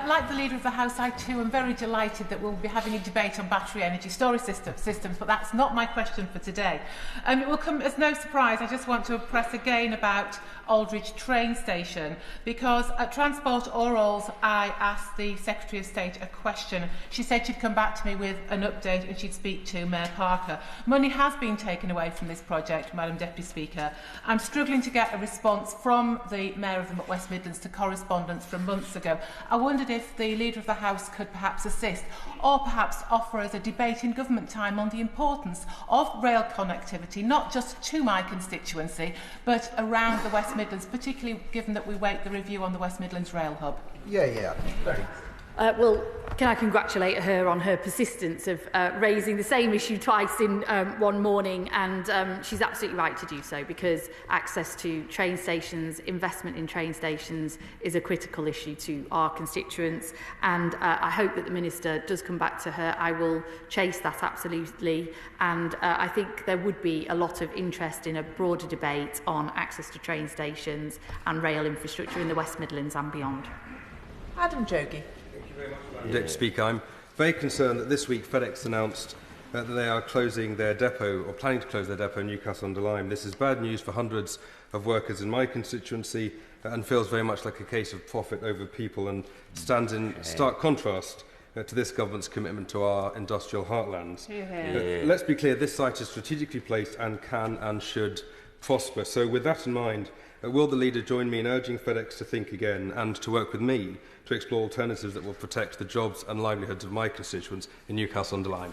Like the Leader of the House, I too am very delighted that we'll be having a debate on battery energy storage systems, but that's not my question for today. It will come as no surprise. I just want to press again about Aldridge train station, because at Transport Orals I asked the Secretary of State a question. She said she'd come back to me with an update and she'd speak to Mayor Parker. Money has been taken away from this project, Madam Deputy Speaker. I'm struggling to get a response from the Mayor of the West Midlands to correspondence from months ago. I wondered if the Leader of the House could perhaps assist, or perhaps offer us a debate in government time on the importance of rail connectivity, not just to my constituency, but around the West Midlands, particularly given that we wait the review on the West Midlands Rail Hub. Yeah. Well, can I congratulate her on her persistence of raising the same issue twice in one morning, and she's absolutely right to do so, because access to train stations, investment in train stations is a critical issue to our constituents, and I hope that the Minister does come back to her. I will chase that absolutely, and I think there would be a lot of interest in a broader debate on access to train stations and rail infrastructure in the West Midlands and beyond. Adam Jogi. Deputy Speaker, I'm very concerned that this week FedEx announced that they are closing their depot, or planning to close their depot in Newcastle-under-Lyme. This is bad news for hundreds of workers in my constituency and feels very much like a case of profit over people, and stands in stark contrast to this government's commitment to our industrial heartlands. Let's be clear, this site is strategically placed and can and should prosper. So with that in mind, will the Leader join me in urging FedEx to think again and to work with me to explore alternatives that will protect the jobs and livelihoods of my constituents in Newcastle-under-Lyme?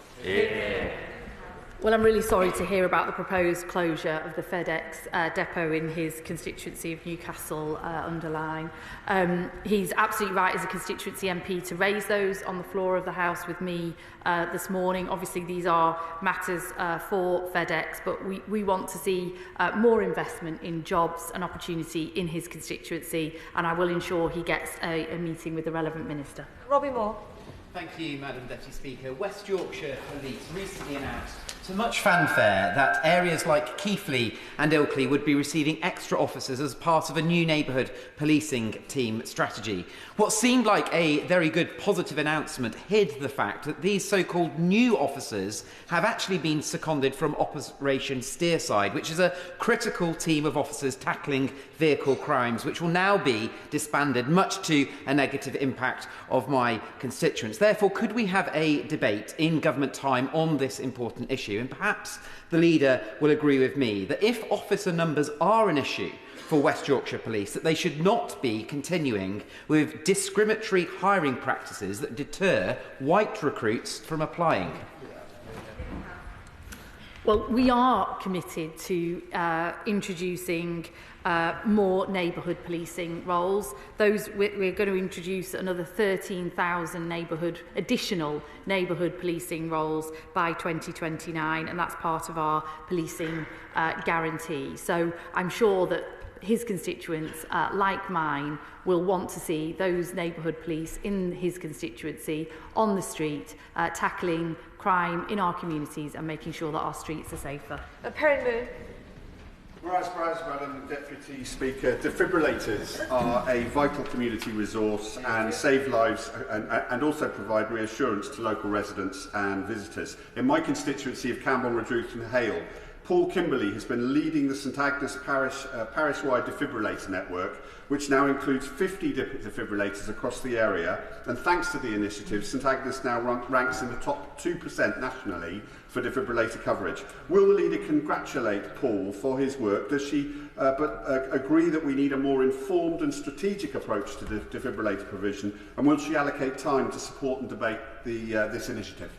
Well, I'm really sorry to hear about the proposed closure of the FedEx depot in his constituency of Newcastle-under-Lyme. He's absolutely right as a constituency MP to raise those on the floor of the House with me this morning. Obviously, these are matters for FedEx, but we want to see more investment in jobs and opportunity in his constituency, and I will ensure he gets a meeting with the relevant minister. Robbie Moore. Thank you, Madam Deputy Speaker. West Yorkshire Police recently announced to much fanfare that areas like Keighley and Ilkley would be receiving extra officers as part of a new neighbourhood policing team strategy. What seemed like a very good positive announcement hid the fact that these so-called new officers have actually been seconded from Operation Steerside, which is a critical team of officers tackling vehicle crimes, which will now be disbanded, much to a negative impact of my constituents. Therefore, could we have a debate in government time on this important issue? And perhaps the Leader will agree with me that if officer numbers are an issue for West Yorkshire Police, that they should not be continuing with discriminatory hiring practices that deter white recruits from applying. Well, we are committed to introducing more neighbourhood policing roles. We're going to introduce another 13,000 additional neighbourhood policing roles by 2029, and that's part of our policing guarantee. So I'm sure that his constituents, like mine, will want to see those neighbourhood police in his constituency on the street, tackling crime in our communities and making sure that our streets are safer. Perrin Moon. Rise, Madam Deputy Speaker. Defibrillators are a vital community resource and save lives and also provide reassurance to local residents and visitors. In my constituency of Camborne, Redruth and Hale, Paul Kimberley has been leading the St Agnes parish-wide defibrillator network, which now includes 50 defibrillators across the area, and thanks to the initiative, St Agnes now ranks in the top 2% nationally for defibrillator coverage. Will the Leader congratulate Paul for his work? Does she agree that we need a more informed and strategic approach to defibrillator provision, and will she allocate time to support and debate this initiative?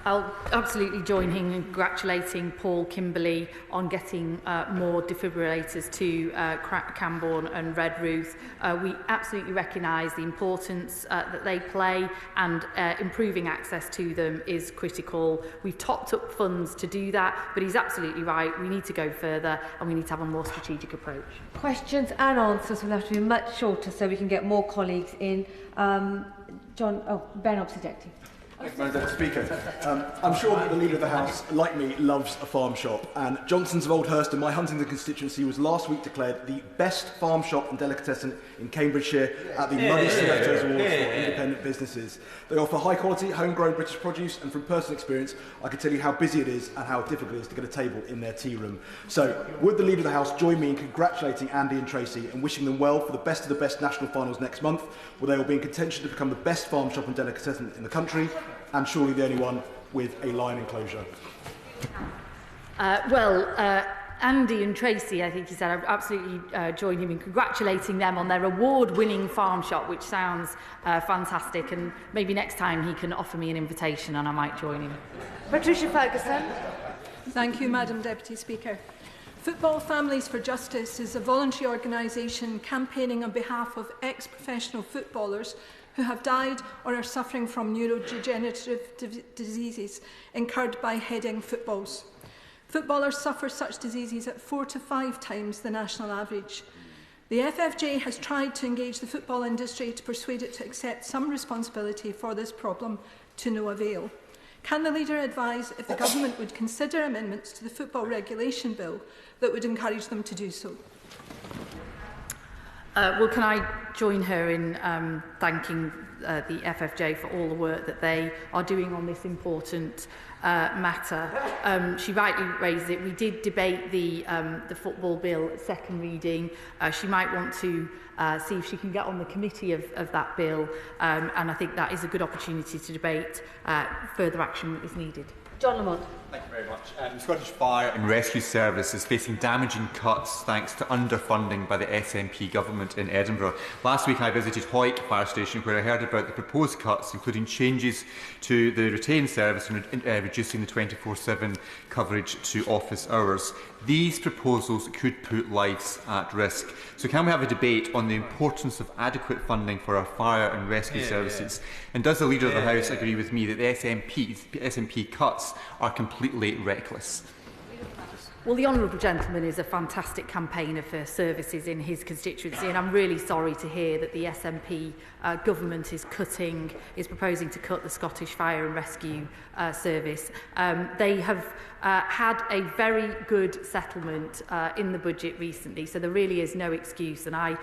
I'll absolutely join him in congratulating Paul Kimberley on getting more defibrillators to Camborne and Redruth. We absolutely recognise the importance that they play, and improving access to them is critical. We've topped up funds to do that, but he's absolutely right. We need to go further and we need to have a more strategic approach. Questions and answers will have to be much shorter so we can get more colleagues in. Ben Obsidecti. Thank you, Madam Speaker. I'm sure that the Leader of the House, like me, loves a farm shop, and Johnson's of Oldhurst in my Huntingdon constituency was last week declared the best farm shop and delicatessen in Cambridgeshire at the Muddy Selectors Awards for independent businesses. They offer high-quality, homegrown British produce, and from personal experience, I can tell you how busy it is and how difficult it is to get a table in their tea room. So, would the Leader of the House join me in congratulating Andy and Tracy and wishing them well for the best of the best national finals next month, where they will be in contention to become the best farm shop and delicatessen in the country, and surely the only one with a lion enclosure. Andy and Tracy, I think he said, I would absolutely join him in congratulating them on their award-winning farm shop, which sounds fantastic, and maybe next time he can offer me an invitation and I might join him. Patricia Ferguson. Thank you, Madam Deputy Speaker. Football Families for Justice is a voluntary organisation campaigning on behalf of ex-professional footballers who have died or are suffering from neurodegenerative diseases incurred by heading footballs. Footballers suffer such diseases at 4 to 5 times the national average. The FFJ has tried to engage the football industry to persuade it to accept some responsibility for this problem, to no avail. Can the Leader advise if the Government would consider amendments to the Football Regulation Bill that would encourage them to do so? Can I join her in thanking the FFJ for all the work that they are doing on this important matter. She rightly raised it. We did debate the football bill at second reading. She might want to see if she can get on the committee of that bill, and I think that is a good opportunity to debate further action is needed. John Lamont. Thank you very much. The Scottish Fire and Rescue Service is facing damaging cuts thanks to underfunding by the SNP government in Edinburgh. Last week I visited Hoyt Fire Station, where I heard about the proposed cuts, including changes to the retained service and reducing the 24/7 coverage to office hours. These proposals could put lives at risk. So can we have a debate on the importance of adequate funding for our fire and rescue services? And does the Leader of the House agree with me that the SNP cuts are completely reckless? Well, the Honourable Gentleman is a fantastic campaigner for services in his constituency, and I'm really sorry to hear that the SNP government is proposing to cut the Scottish Fire and Rescue Service. They have had a very good settlement in the budget recently, so there really is no excuse, and I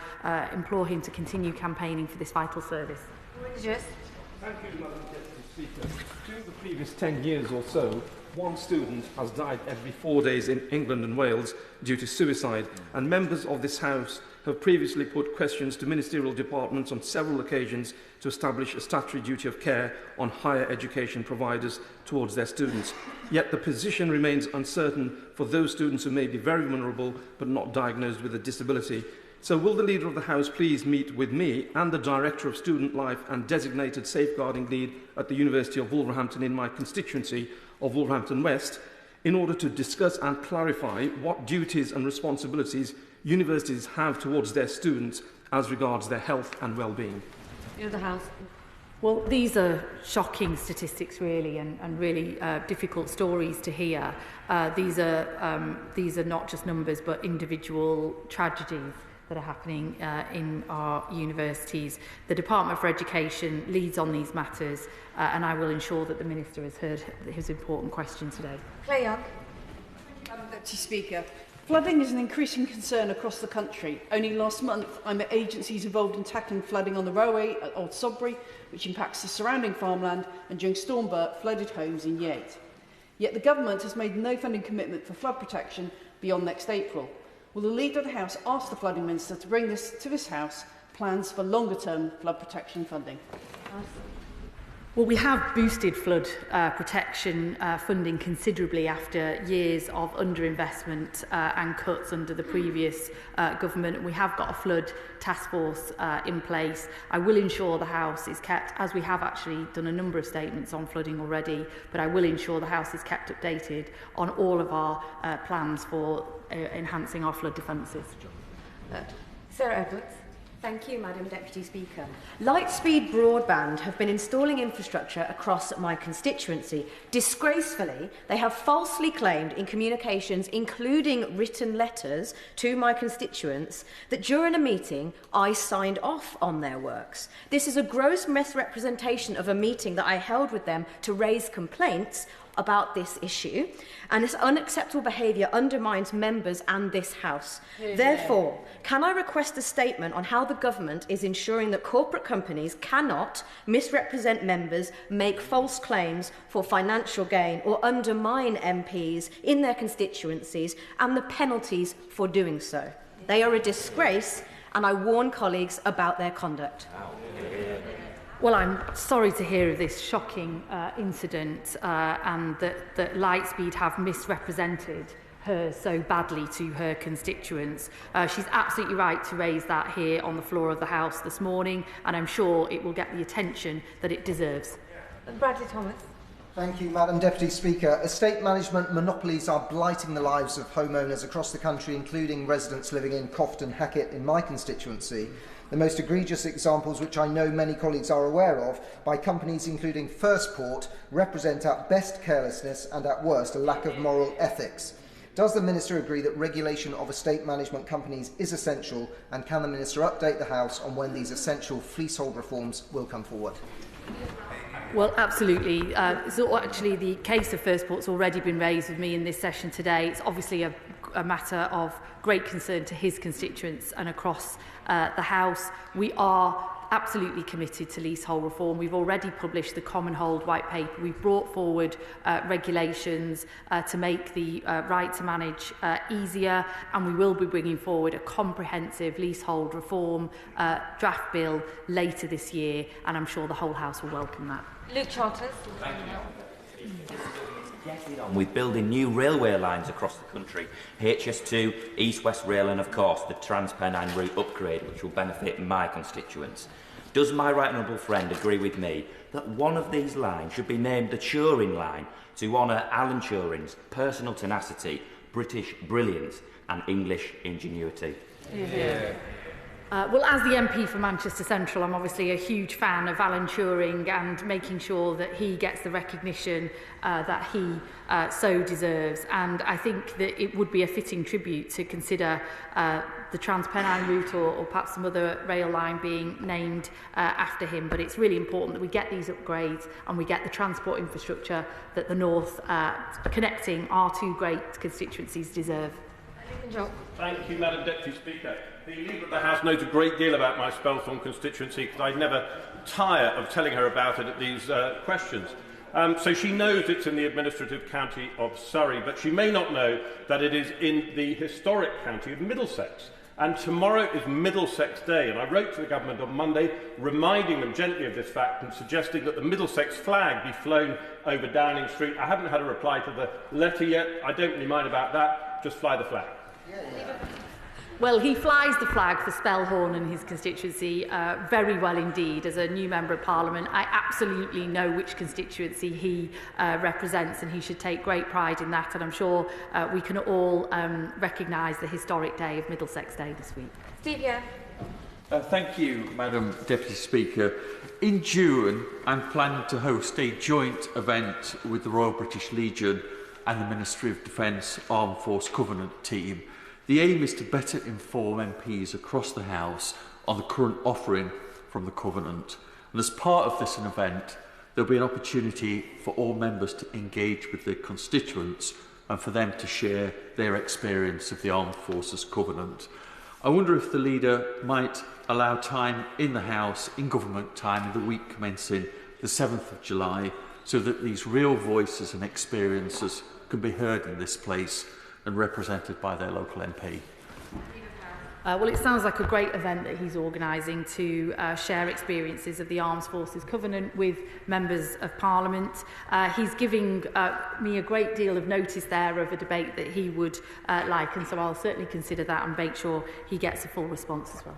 implore him to continue campaigning for this vital service. Thank you, Madam Deputy Speaker. During the previous 10 years or so, one student has died every 4 days in England and Wales due to suicide, and members of this House have previously put questions to ministerial departments on several occasions to establish a statutory duty of care on higher education providers towards their students. Yet the position remains uncertain for those students who may be very vulnerable but not diagnosed with a disability. So will the Leader of the House please meet with me and the Director of Student Life and designated safeguarding lead at the University of Wolverhampton in my constituency of Wolverhampton West in order to discuss and clarify what duties and responsibilities universities have towards their students as regards their health and well-being? Leader of the House. Well, these are shocking statistics, really, and really difficult stories to hear. These are not just numbers, but individual tragedies that are happening in our universities. The Department for Education leads on these matters, and I will ensure that the Minister has heard his important question today. Claire Young. Madam Deputy Speaker, flooding is an increasing concern across the country. Only last month, I met agencies involved in tackling flooding on the railway at Old Sodbury, which impacts the surrounding farmland, and during Stormberg, flooded homes in Yate. Yet the Government has made no funding commitment for flood protection beyond next April. Will the Leader of the House ask the Flooding Minister to bring to this House plans for longer-term flood protection funding? Well, we have boosted flood protection funding considerably after years of underinvestment and cuts under the previous government. We have got a flood task force in place. I will ensure the House is kept, as we have actually done a number of statements on flooding already, but I will ensure the House is kept updated on all of our plans for enhancing our flood defences. Sarah Edwards. Thank you, Madam Deputy Speaker. Lightspeed broadband have been installing infrastructure across my constituency. Disgracefully, they have falsely claimed in communications, including written letters to my constituents, that during a meeting I signed off on their works. This is a gross misrepresentation of a meeting that I held with them to raise complaints about this issue, and this unacceptable behaviour undermines members and this House. Yeah. Therefore, can I request a statement on how the government is ensuring that corporate companies cannot misrepresent members, make false claims for financial gain, or undermine MPs in their constituencies, and the penalties for doing so? They are a disgrace, and I warn colleagues about their conduct. Well, I'm sorry to hear of this shocking incident and that Lightspeed have misrepresented her so badly to her constituents. She's absolutely right to raise that here on the floor of the House this morning, and I'm sure it will get the attention that it deserves. Bradley Thomas. Thank you, Madam Deputy Speaker. Estate management monopolies are blighting the lives of homeowners across the country, including residents living in Cofton Hackett in my constituency. The most egregious examples, which I know many colleagues are aware of, by companies including Firstport, represent at best carelessness and at worst a lack of moral ethics. Does the Minister agree that regulation of estate management companies is essential, and can the Minister update the House on when these essential leasehold reforms will come forward? Well, absolutely. So actually, the case of Firstport's already been raised with me in this session today. It's obviously a matter of great concern to his constituents and across the House. We are absolutely committed to leasehold reform. We've already published the Common Hold White Paper. We've brought forward regulations to make the right to manage easier, and we will be bringing forward a comprehensive leasehold reform draft bill later this year, and I'm sure the whole House will welcome that. Luke Charters. Thank you. With building new railway lines across the country, HS2, East West Rail, and of course the Trans-Pennine route upgrade, which will benefit my constituents. Does my right honourable friend agree with me that one of these lines should be named the Turing line to honour Alan Turing's personal tenacity, British brilliance and English ingenuity? Yeah. Well, as the MP for Manchester Central, I'm obviously a huge fan of Alan Turing and making sure that he gets the recognition that he so deserves. And I think that it would be a fitting tribute to consider the Trans-Pennine route or perhaps some other rail line being named after him. But it's really important that we get these upgrades and we get the transport infrastructure that the North connecting our two great constituencies deserve. Thank you, Madam Deputy Speaker. The Leader of the House knows a great deal about my Spelthorne constituency because I never tire of telling her about it at these questions. So she knows it's in the administrative county of Surrey, but she may not know that it is in the historic county of Middlesex. And tomorrow is Middlesex Day, and I wrote to the government on Monday reminding them gently of this fact and suggesting that the Middlesex flag be flown over Downing Street. I haven't had a reply to the letter yet. I don't really mind about that. Just fly the flag. Well, he flies the flag for Spelthorne and his constituency very well indeed. As a new Member of Parliament, I absolutely know which constituency he represents, and he should take great pride in that. And I'm sure we can all recognise the historic day of Middlesex Day this week. Steve, yeah. Thank you, Madam Deputy Speaker. In June, I'm planning to host a joint event with the Royal British Legion and the Ministry of Defence Armed Force Covenant team. The aim is to better inform MPs across the House on the current offering from the Covenant. And as part of this event, there will be an opportunity for all members to engage with their constituents and for them to share their experience of the Armed Forces Covenant. I wonder if the Leader might allow time in the House, in government time, in the week commencing the 7th of July, so that these real voices and experiences can be heard in this place and represented by their local MP. Well, it sounds like a great event that he's organising to share experiences of the Armed Forces Covenant with members of Parliament. He's giving me a great deal of notice there of a debate that he would like, and so I'll certainly consider that and make sure he gets a full response as well.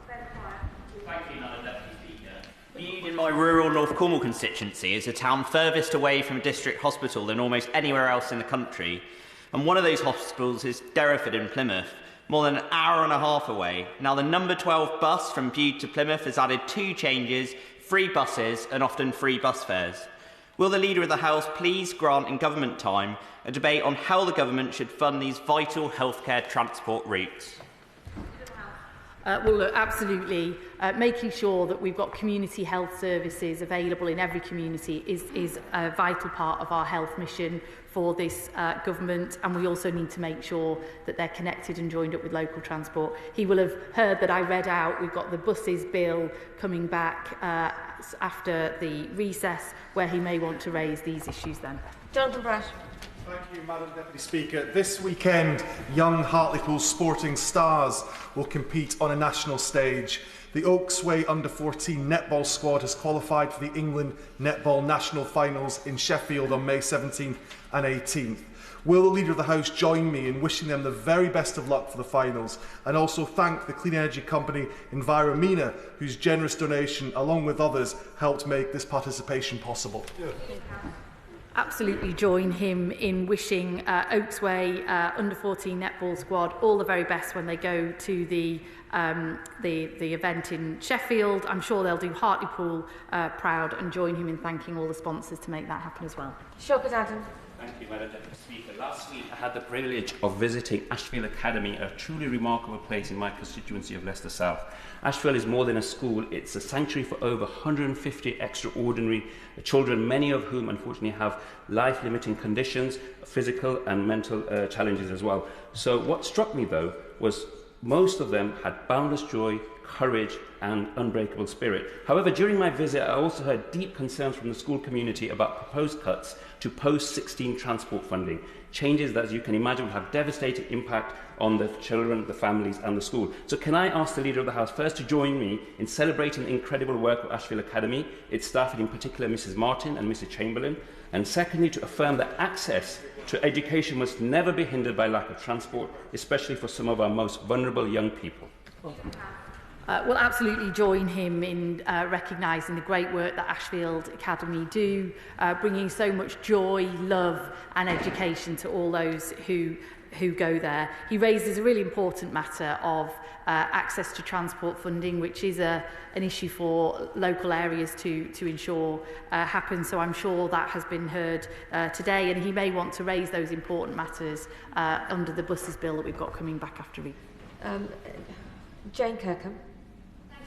Thank you, Madam Deputy Speaker. Viewed in my rural North Cornwall constituency is a town furthest away from a district hospital than almost anywhere else in the country. And one of those hospitals is Hereford in Plymouth, more than an hour and a half away. Now, the number 12 bus from Bude to Plymouth has added 2 changes, free buses and often free bus fares. Will the Leader of the House please grant in government time a debate on how the government should fund these vital healthcare transport routes? Well, look, absolutely. Making sure that we've got community health services available in every community is a vital part of our health mission for this government, and we also need to make sure that they're connected and joined up with local transport. He will have heard that I read out we've got the buses bill coming back after the recess, where he may want to raise these issues then. Jonathan Brash. Thank you, Madam Deputy Speaker. This weekend, young Hartlepool sporting stars will compete on a national stage. The Oaksway Under-14 netball squad has qualified for the England Netball National Finals in Sheffield on May 17th and 18th. Will the Leader of the House join me in wishing them the very best of luck for the finals, and also thank the clean energy company Enviromina, whose generous donation, along with others, helped make this participation possible? Absolutely join him in wishing Oaksway Under-14 netball squad all the very best when they go to the event in Sheffield. I'm sure they'll do Hartlepool proud, and join him in thanking all the sponsors to make that happen as well. Showcase Adam. Thank you, Madam Deputy Speaker. Last week I had the privilege of visiting Ashfield Academy, a truly remarkable place in my constituency of Leicester South. Ashfield is more than a school, it's a sanctuary for over 150 extraordinary children, many of whom unfortunately have life-limiting conditions, physical and mental challenges as well. So what struck me though was most of them had boundless joy, courage and unbreakable spirit. However, during my visit, I also heard deep concerns from the school community about proposed cuts to post-16 transport funding, changes that, as you can imagine, will have devastating impact on the children, the families and the school. So can I ask the Leader of the House first to join me in celebrating the incredible work of Ashfield Academy, its staff, and in particular Mrs Martin and Mrs Chamberlain, and secondly to affirm that access to education must never be hindered by lack of transport, especially for some of our most vulnerable young people. We'll absolutely join him in recognising the great work that Ashfield Academy do, bringing so much joy, love and education to all those who go there. He raises a really important matter of access to transport funding, which is an issue for local areas to ensure happens. So I'm sure that has been heard today, and he may want to raise those important matters under the buses bill that we've got coming back after read. Jane Kirkham.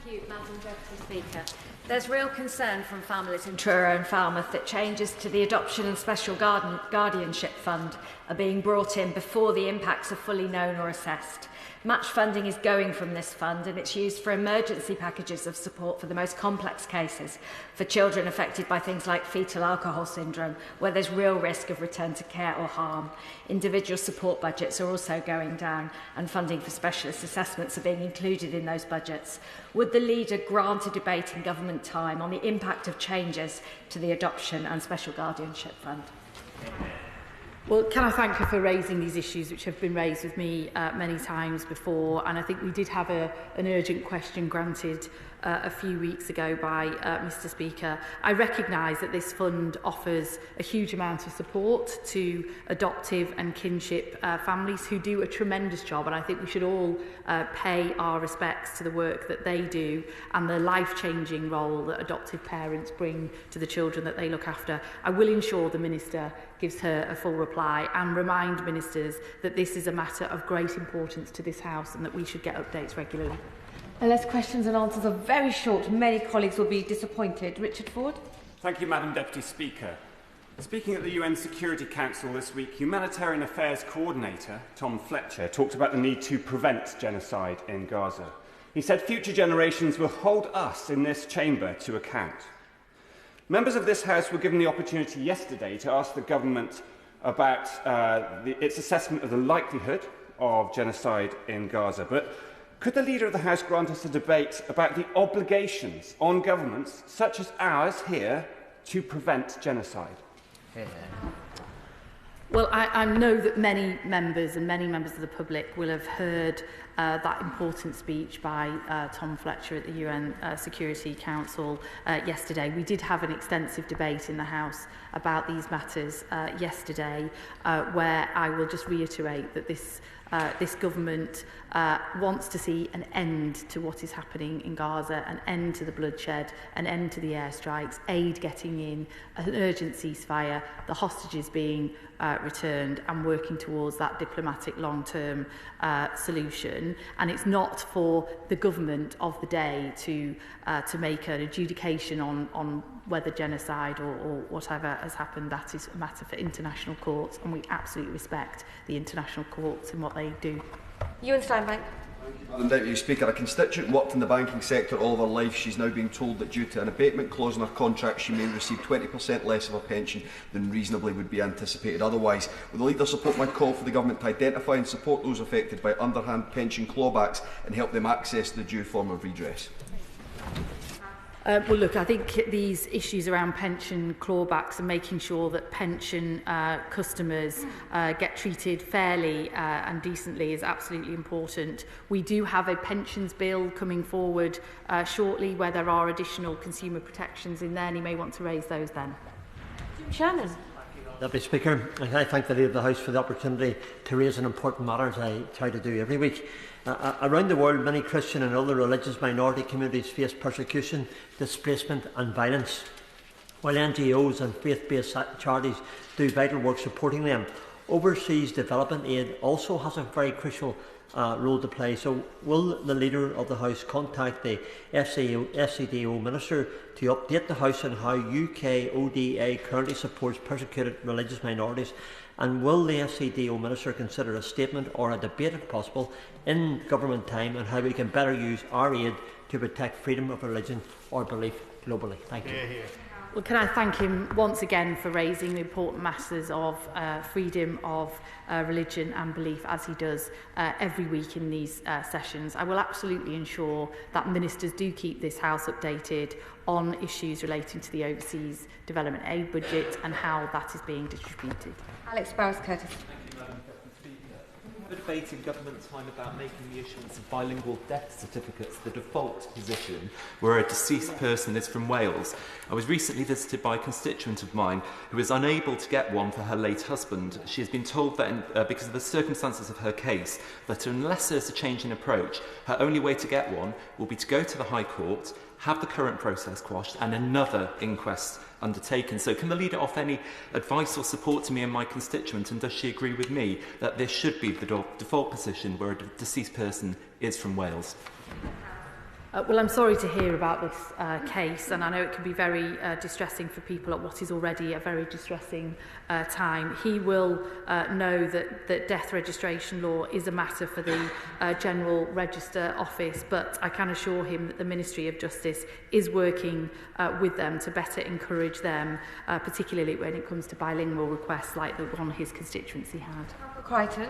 Thank you, Madam Deputy Speaker. There's real concern from families in Truro and Falmouth that changes to the Adoption and Special Guardianship Fund are being brought in before the impacts are fully known or assessed. Match funding is going from this fund, and it's used for emergency packages of support for the most complex cases, for children affected by things like fetal alcohol syndrome, where there's real risk of return to care or harm. Individual support budgets are also going down, and funding for specialist assessments are being included in those budgets. Would the Leader grant a debate in government time on the impact of changes to the Adoption and Special Guardianship Fund? Well, can I thank her for raising these issues, which have been raised with me many times before, and I think we did have an urgent question granted a few weeks ago by Mr Speaker. I recognise that this fund offers a huge amount of support to adoptive and kinship families who do a tremendous job, and I think we should all pay our respects to the work that they do and the life-changing role that adoptive parents bring to the children that they look after. I will ensure the Minister gives her a full reply and remind ministers that this is a matter of great importance to this House and that we should get updates regularly. Unless questions and answers are very short, many colleagues will be disappointed. Richard Ford. Thank you, Madam Deputy Speaker. Speaking at the UN Security Council this week, Humanitarian Affairs Coordinator Tom Fletcher talked about the need to prevent genocide in Gaza. He said future generations will hold us in this chamber to account. Members of this House were given the opportunity yesterday to ask the government about its assessment of the likelihood of genocide in Gaza. But could the Leader of the House grant us a debate about the obligations on governments, such as ours here, to prevent genocide? Well, I know that many members of the public will have heard that important speech by Tom Fletcher at the UN Security Council yesterday. We did have an extensive debate in the House about these matters yesterday, where I will just reiterate that this this government wants to see an end to what is happening in Gaza, an end to the bloodshed, an end to the airstrikes, aid getting in, an urgent ceasefire, the hostages being returned, and working towards that diplomatic long-term solution. And it's not for the government of the day to make an adjudication on whether genocide or whatever has happened. That is a matter for international courts, and we absolutely respect the international courts and what they do. Ewan Steinbank. Madam Deputy Speaker, a constituent worked in the banking sector all of her life. She's now being told that due to an abatement clause in her contract, she may receive 20% less of her pension than reasonably would be anticipated otherwise. Will the Leader support my call for the Government to identify and support those affected by underhand pension clawbacks and help them access the due form of redress? Well, look, I think these issues around pension clawbacks and making sure that pension customers get treated fairly and decently is absolutely important. We do have a pensions bill coming forward shortly where there are additional consumer protections in there, and you may want to raise those then. Jim Shannon. Deputy Speaker, I thank the Leader of the House for the opportunity to raise an important matter, as I try to do every week. Around the world, many Christian and other religious minority communities face persecution, displacement and violence. While NGOs and faith-based charities do vital work supporting them, overseas development aid also has a very crucial role to play. So will the Leader of the House contact the FCDO Minister to update the House on how UK ODA currently supports persecuted religious minorities? And will the FCDO Minister consider a statement or a debate, if possible, in government time on how we can better use our aid to protect freedom of religion or belief globally? Thank you. Well, can I thank him once again for raising the important matters of freedom of religion and belief, as he does every week in these sessions. I will absolutely ensure that ministers do keep this House updated on issues relating to the overseas development aid budget and how that is being distributed. Alex Barras-Curtis. The debate in government time about making the issuance of bilingual death certificates the default position where a deceased person is from Wales. I was recently visited by a constituent of mine who was unable to get one for her late husband. She has been told that because of the circumstances of her case, that unless there's a change in approach, her only way to get one will be to go to the High Court, have the current process quashed and another inquest undertaken. So can the Leader offer any advice or support to me and my constituent, and does she agree with me that this should be the default position where a deceased person is from Wales? Well, I'm sorry to hear about this case, and I know it can be very distressing for people at what is already a very distressing time. He will know that death registration law is a matter for the General Register Office, but I can assure him that the Ministry of Justice is working with them to better encourage them, particularly when it comes to bilingual requests like the one his constituency had. Crichton.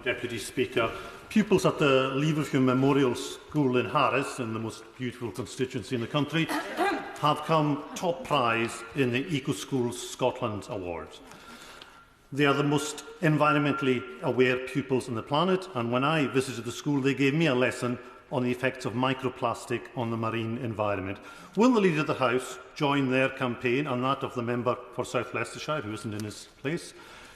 Deputy Speaker, pupils at the Leverhulme Memorial School in Harris, in the most beautiful constituency in the country, have come top prize in the Eco Schools Scotland Awards. They are the most environmentally aware pupils on the planet, and when I visited the school, they gave me a lesson on the effects of microplastic on the marine environment. Will the Leader of the House join their campaign and that of the member for South Leicestershire, who isn't in his place,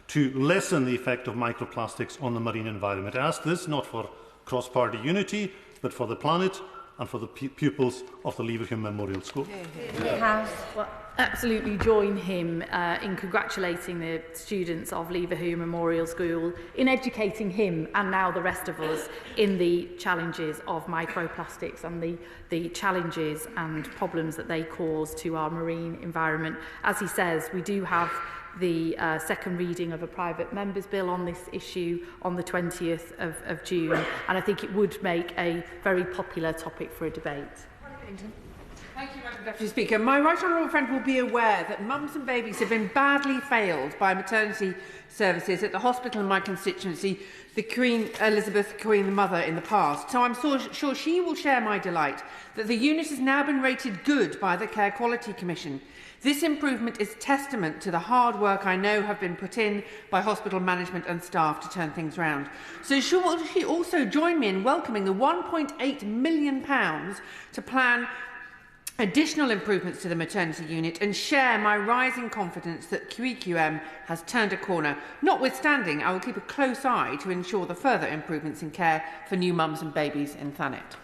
to lessen the effect of microplastics on the marine environment? I ask this not for cross-party unity, but for the planet and for the pupils of the Leverhulme Memorial School. Well, absolutely join him in congratulating the students of Leverhulme Memorial School, in educating him and now the rest of us in the challenges of microplastics and the challenges and problems that they cause to our marine environment. As he says, we do have the second reading of a private member's bill on this issue on the 20th of June, and I think it would make a very popular topic for a debate. Thank you, Madam Deputy Speaker. My right honourable friend will be aware that mums and babies have been badly failed by maternity services at the hospital in my constituency, the Queen Elizabeth, Queen Mother, in the past. So I'm sure she will share my delight that the unit has now been rated good by the Care Quality Commission. This improvement is testament to the hard work I know have been put in by hospital management and staff to turn things round. So will she also join me in welcoming the £1.8 million to plan additional improvements to the maternity unit and share my rising confidence that QEQM has turned a corner. Notwithstanding, I will keep a close eye to ensure the further improvements in care for new mums and babies in Thanet.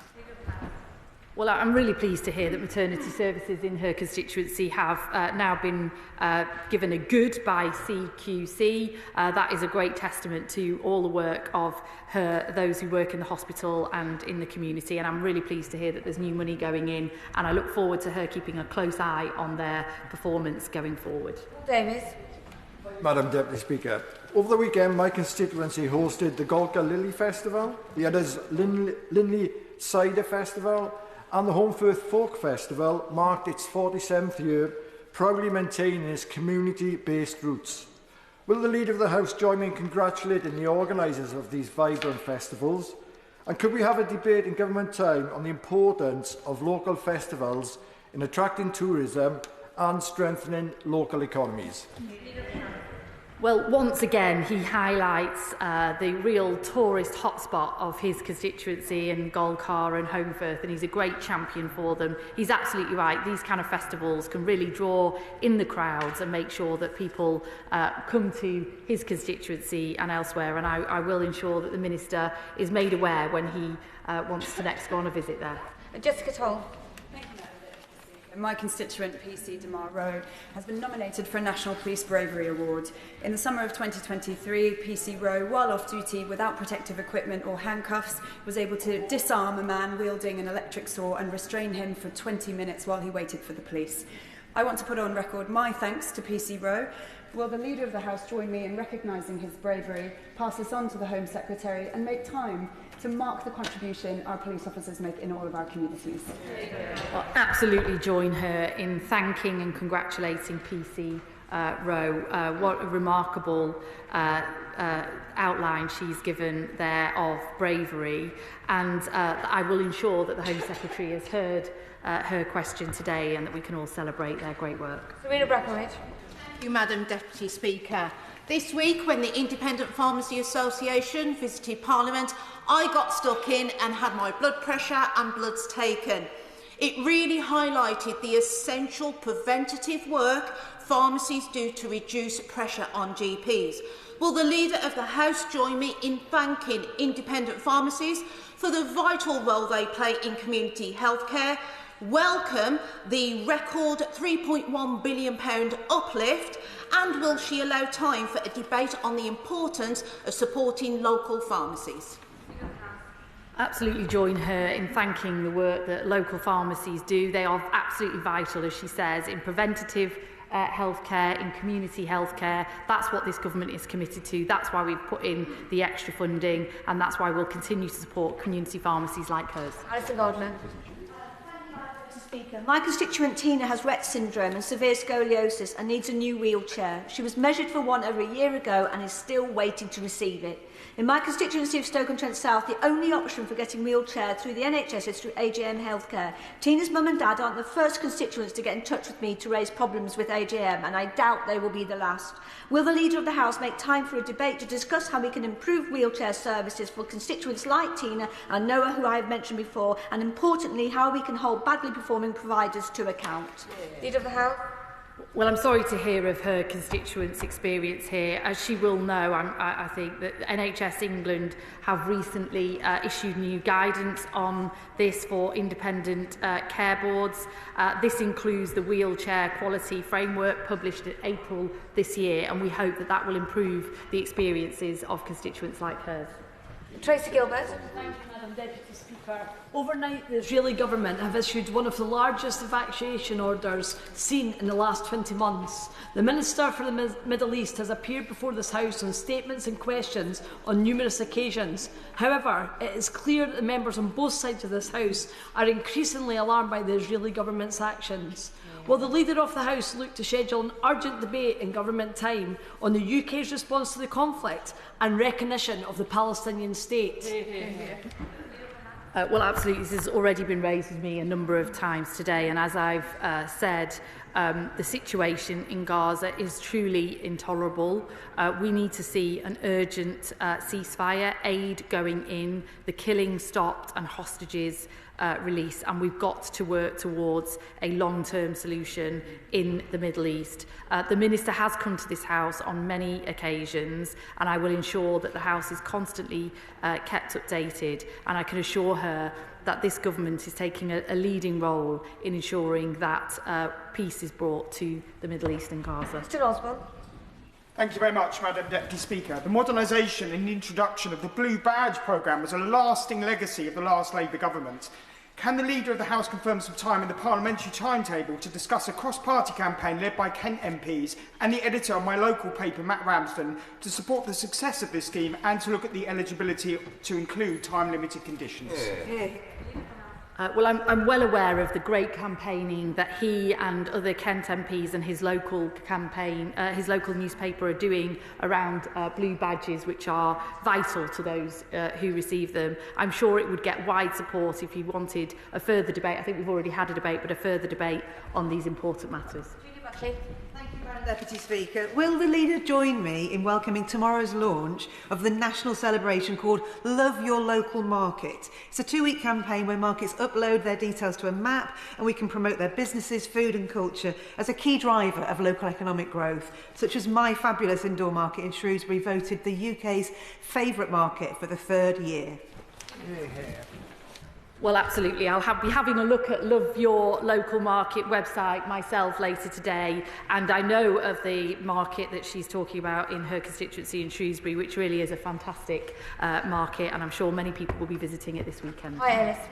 Well, I'm really pleased to hear that maternity services in her constituency have now been given a good by CQC. That is a great testament to all the work of those who work in the hospital and in the community, and I'm really pleased to hear that there's new money going in, and I look forward to her keeping a close eye on their performance going forward. Davis. Madam Deputy Speaker, over the weekend my constituency hosted the Golka Lily Festival, the others Linley Cider Festival, and the Homefirth Folk Festival marked its 47th year, proudly maintaining its community-based roots. Will the Leader of the House join me in congratulating the organisers of these vibrant festivals? And could we have a debate in government time on the importance of local festivals in attracting tourism and strengthening local economies? Well, once again, he highlights the real tourist hotspot of his constituency in Golcar and Homefirth, and he's a great champion for them. He's absolutely right. These kind of festivals can really draw in the crowds and make sure that people come to his constituency and elsewhere, and I will ensure that the Minister is made aware when he wants to next go on a visit there. Jessica Toll. My constituent, PC Demar Rowe, has been nominated for a National Police Bravery Award. In the summer of 2023, PC Rowe, while off duty without protective equipment or handcuffs, was able to disarm a man wielding an electric saw and restrain him for 20 minutes while he waited for the police. I want to put on record my thanks to PC Rowe. Will the Leader of the House join me in recognising his bravery, pass this on to the Home Secretary and make time to mark the contribution our police officers make in all of our communities? Well, absolutely join her in thanking and congratulating PC Rowe. What a remarkable outline she's given there of bravery, and I will ensure that the Home Secretary has heard her question today and that we can all celebrate their great work. Serena Brackenridge. Thank you, Madam Deputy Speaker. This week, when the Independent Pharmacy Association visited Parliament, I got stuck in and had my blood pressure and bloods taken. It really highlighted the essential preventative work pharmacies do to reduce pressure on GPs. Will the Leader of the House join me in thanking independent pharmacies for the vital role they play in community healthcare, welcome the record £3.1 billion uplift, and will she allow time for a debate on the importance of supporting local pharmacies? Absolutely join her in thanking the work that local pharmacies do. They are absolutely vital, as she says, in preventative healthcare, in community healthcare. That's what this government is committed to. That's why we've put in the extra funding, and that's why we'll continue to support community pharmacies like hers. Alison Goldman. Speaker, my constituent Tina has Rett syndrome and severe scoliosis and needs a new wheelchair. She was measured for one over a year ago and is still waiting to receive it. In my constituency of Stoke-on-Trent South, the only option for getting a wheelchair through the NHS is through AGM Healthcare. Tina's mum and dad aren't the first constituents to get in touch with me to raise problems with AGM, and I doubt they will be the last. Will the Leader of the House make time for a debate to discuss how we can improve wheelchair services for constituents like Tina and Noah, who I have mentioned before, and importantly, how we can hold badly performing providers to account? Leader of the House. Well, I'm sorry to hear of her constituents' experience here. As she will know, I think that NHS England have recently issued new guidance on this for independent care boards. This includes the wheelchair quality framework published in April this year, and we hope that that will improve the experiences of constituents like hers. Tracy Gilbert. Thank you, Madam Deputy Speaker. Overnight, the Israeli government have issued one of the largest evacuation orders seen in the last 20 months. The Minister for the Middle East has appeared before this House on statements and questions on numerous occasions. However, it is clear that the members on both sides of this House are increasingly alarmed by the Israeli government's actions. Will the Leader of the House look to schedule an urgent debate in government time on the UK's response to the conflict and recognition of the Palestinian state? Well, absolutely. This has already been raised with me a number of times today, and as I've said, The situation in Gaza is truly intolerable. We need to see an urgent ceasefire, aid going in, the killing stopped and hostages released, and we've got to work towards a long-term solution in the Middle East. The Minister has come to this House on many occasions, and I will ensure that the House is constantly kept updated, and I can assure her that this government is taking a leading role in ensuring that peace is brought to the Middle East and Gaza. Mr Osborne. Thank you very much, Madam Deputy Speaker. The modernisation and introduction of the Blue Badge programme was a lasting legacy of the last Labour government. Can the Leader of the House confirm some time in the parliamentary timetable to discuss a cross-party campaign led by Kent MPs and the editor of my local paper, Matt Ramsden, to support the success of this scheme and to look at the eligibility to include time-limited conditions? Well, I'm well aware of the great campaigning that he and other Kent MPs and his local campaign, his local newspaper are doing around blue badges, which are vital to those who receive them. I'm sure it would get wide support if you wanted a further debate. I think we've already had a debate, but a further debate on these important matters. Thank you, Madam Deputy Speaker. Will the Leader join me in welcoming tomorrow's launch of the national celebration called Love Your Local Market? It's a 2-week campaign where markets upload their details to a map and we can promote their businesses, food and culture as a key driver of local economic growth, such as my fabulous indoor market in Shrewsbury voted the UK's favourite market for the 3rd year. Well, absolutely. I'll be having a look at Love Your Local Market website myself later today, and I know of the market that she's talking about in her constituency in Shrewsbury, which really is a fantastic market, and I'm sure many people will be visiting it this weekend. Hi, Alice.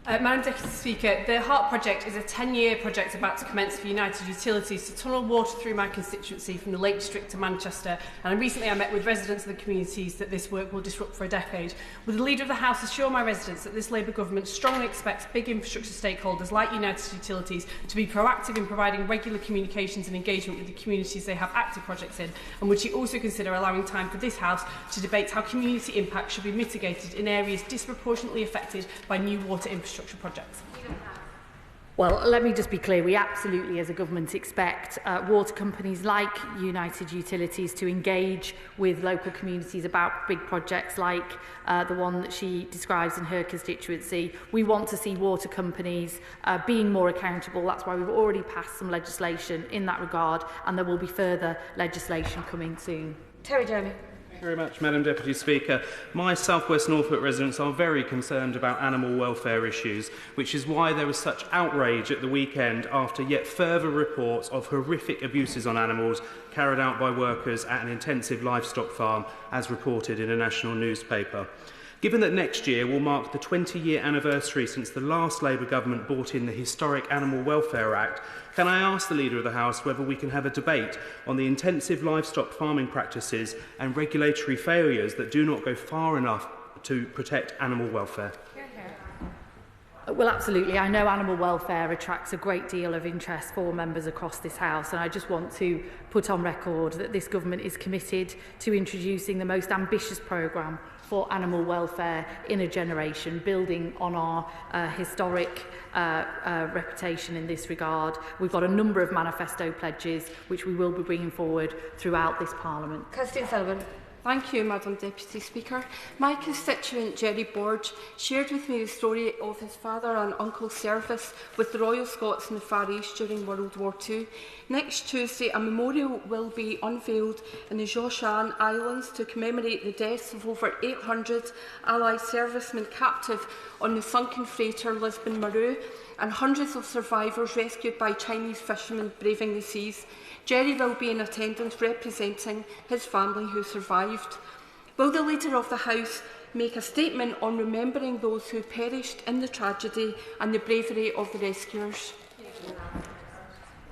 Madam Deputy Speaker, the HEART project is a 10-year project about to commence for United Utilities to tunnel water through my constituency from the Lake District to Manchester. And recently I met with residents of the communities that this work will disrupt for a decade. Will the Leader of the House assure my residents that this Labour government strongly expects big infrastructure stakeholders like United Utilities to be proactive in providing regular communications and engagement with the communities they have active projects in? And would she also consider allowing time for this House to debate how community impact should be mitigated in areas disproportionately affected by new water infrastructure projects? Well, let me just be clear. We absolutely, as a government, expect water companies like United Utilities to engage with local communities about big projects like the one that she describes in her constituency. We want to see water companies being more accountable. That's why we've already passed some legislation in that regard, and there will be further legislation coming soon. Terry Jeremy. Thank you very much, Madam Deputy Speaker. My South West Norfolk residents are very concerned about animal welfare issues, which is why there was such outrage at the weekend after yet further reports of horrific abuses on animals carried out by workers at an intensive livestock farm, as reported in a national newspaper. Given that next year will mark the 20-year anniversary since the last Labour government brought in the historic Animal Welfare Act, can I ask the Leader of the House whether we can have a debate on the intensive livestock farming practices and regulatory failures that do not go far enough to protect animal welfare? Well, absolutely. I know animal welfare attracts a great deal of interest for members across this House, and I just want to put on record that this government is committed to introducing the most ambitious programme for animal welfare in a generation, building on our historic reputation in this regard. We've got a number of manifesto pledges which we will be bringing forward throughout this Parliament. Kirsty Sullivan. Thank you, Madam Deputy Speaker. My constituent, Jerry Borge, shared with me the story of his father and uncle's service with the Royal Scots in the Far East during World War II. Next Tuesday, a memorial will be unveiled in the Joshan Islands to commemorate the deaths of over 800 Allied servicemen captive on the sunken freighter Lisbon Maru and hundreds of survivors rescued by Chinese fishermen braving the seas. Jerry will be in attendance representing his family who survived. Will the Leader of the House make a statement on remembering those who perished in the tragedy and the bravery of the rescuers?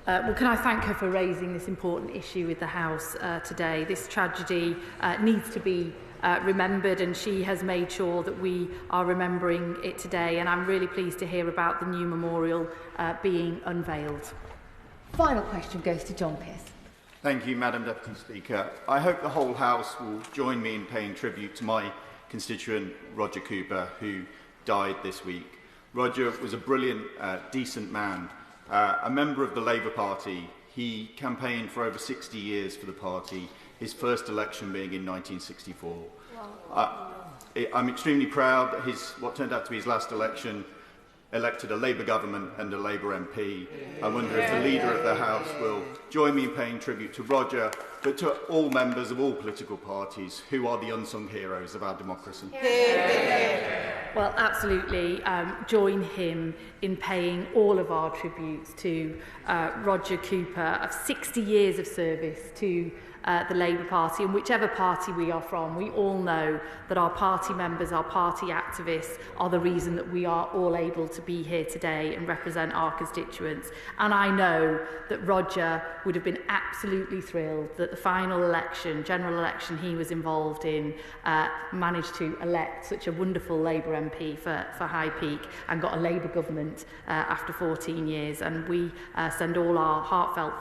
Well, can I thank her for raising this important issue with the House today? This tragedy needs to be remembered, and she has made sure that we are remembering it today, and I'm really pleased to hear about the new memorial being unveiled. Final question goes to John Pearce. Thank you, Madam Deputy Speaker. I hope the whole House will join me in paying tribute to my constituent, Roger Cooper, who died this week. Roger was a brilliant, decent man A member of the Labour Party, he campaigned for over 60 years for the party, his first election being in 1964. I'm extremely proud that what turned out to be his last election elected a Labour government and a Labour MP. I wonder if the Leader of the House will join me in paying tribute to Roger, but to all members of all political parties who are the unsung heroes of our democracy. Well, absolutely. Join him in paying all of our tributes to Roger Cooper, of 60 years of service to the Labour Party, and whichever party we are from, we all know that our party members, our party activists are the reason that we are all able to be here today and represent our constituents. And I know that Roger would have been absolutely thrilled that the final election, general election he was involved in, managed to elect such a wonderful Labour MP for High Peak and got a Labour government after 14 years. And we send all our heartfelt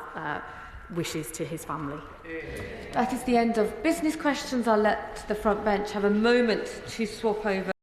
wishes to his family. That is the end of business questions. I'll let the front bench have a moment to swap over.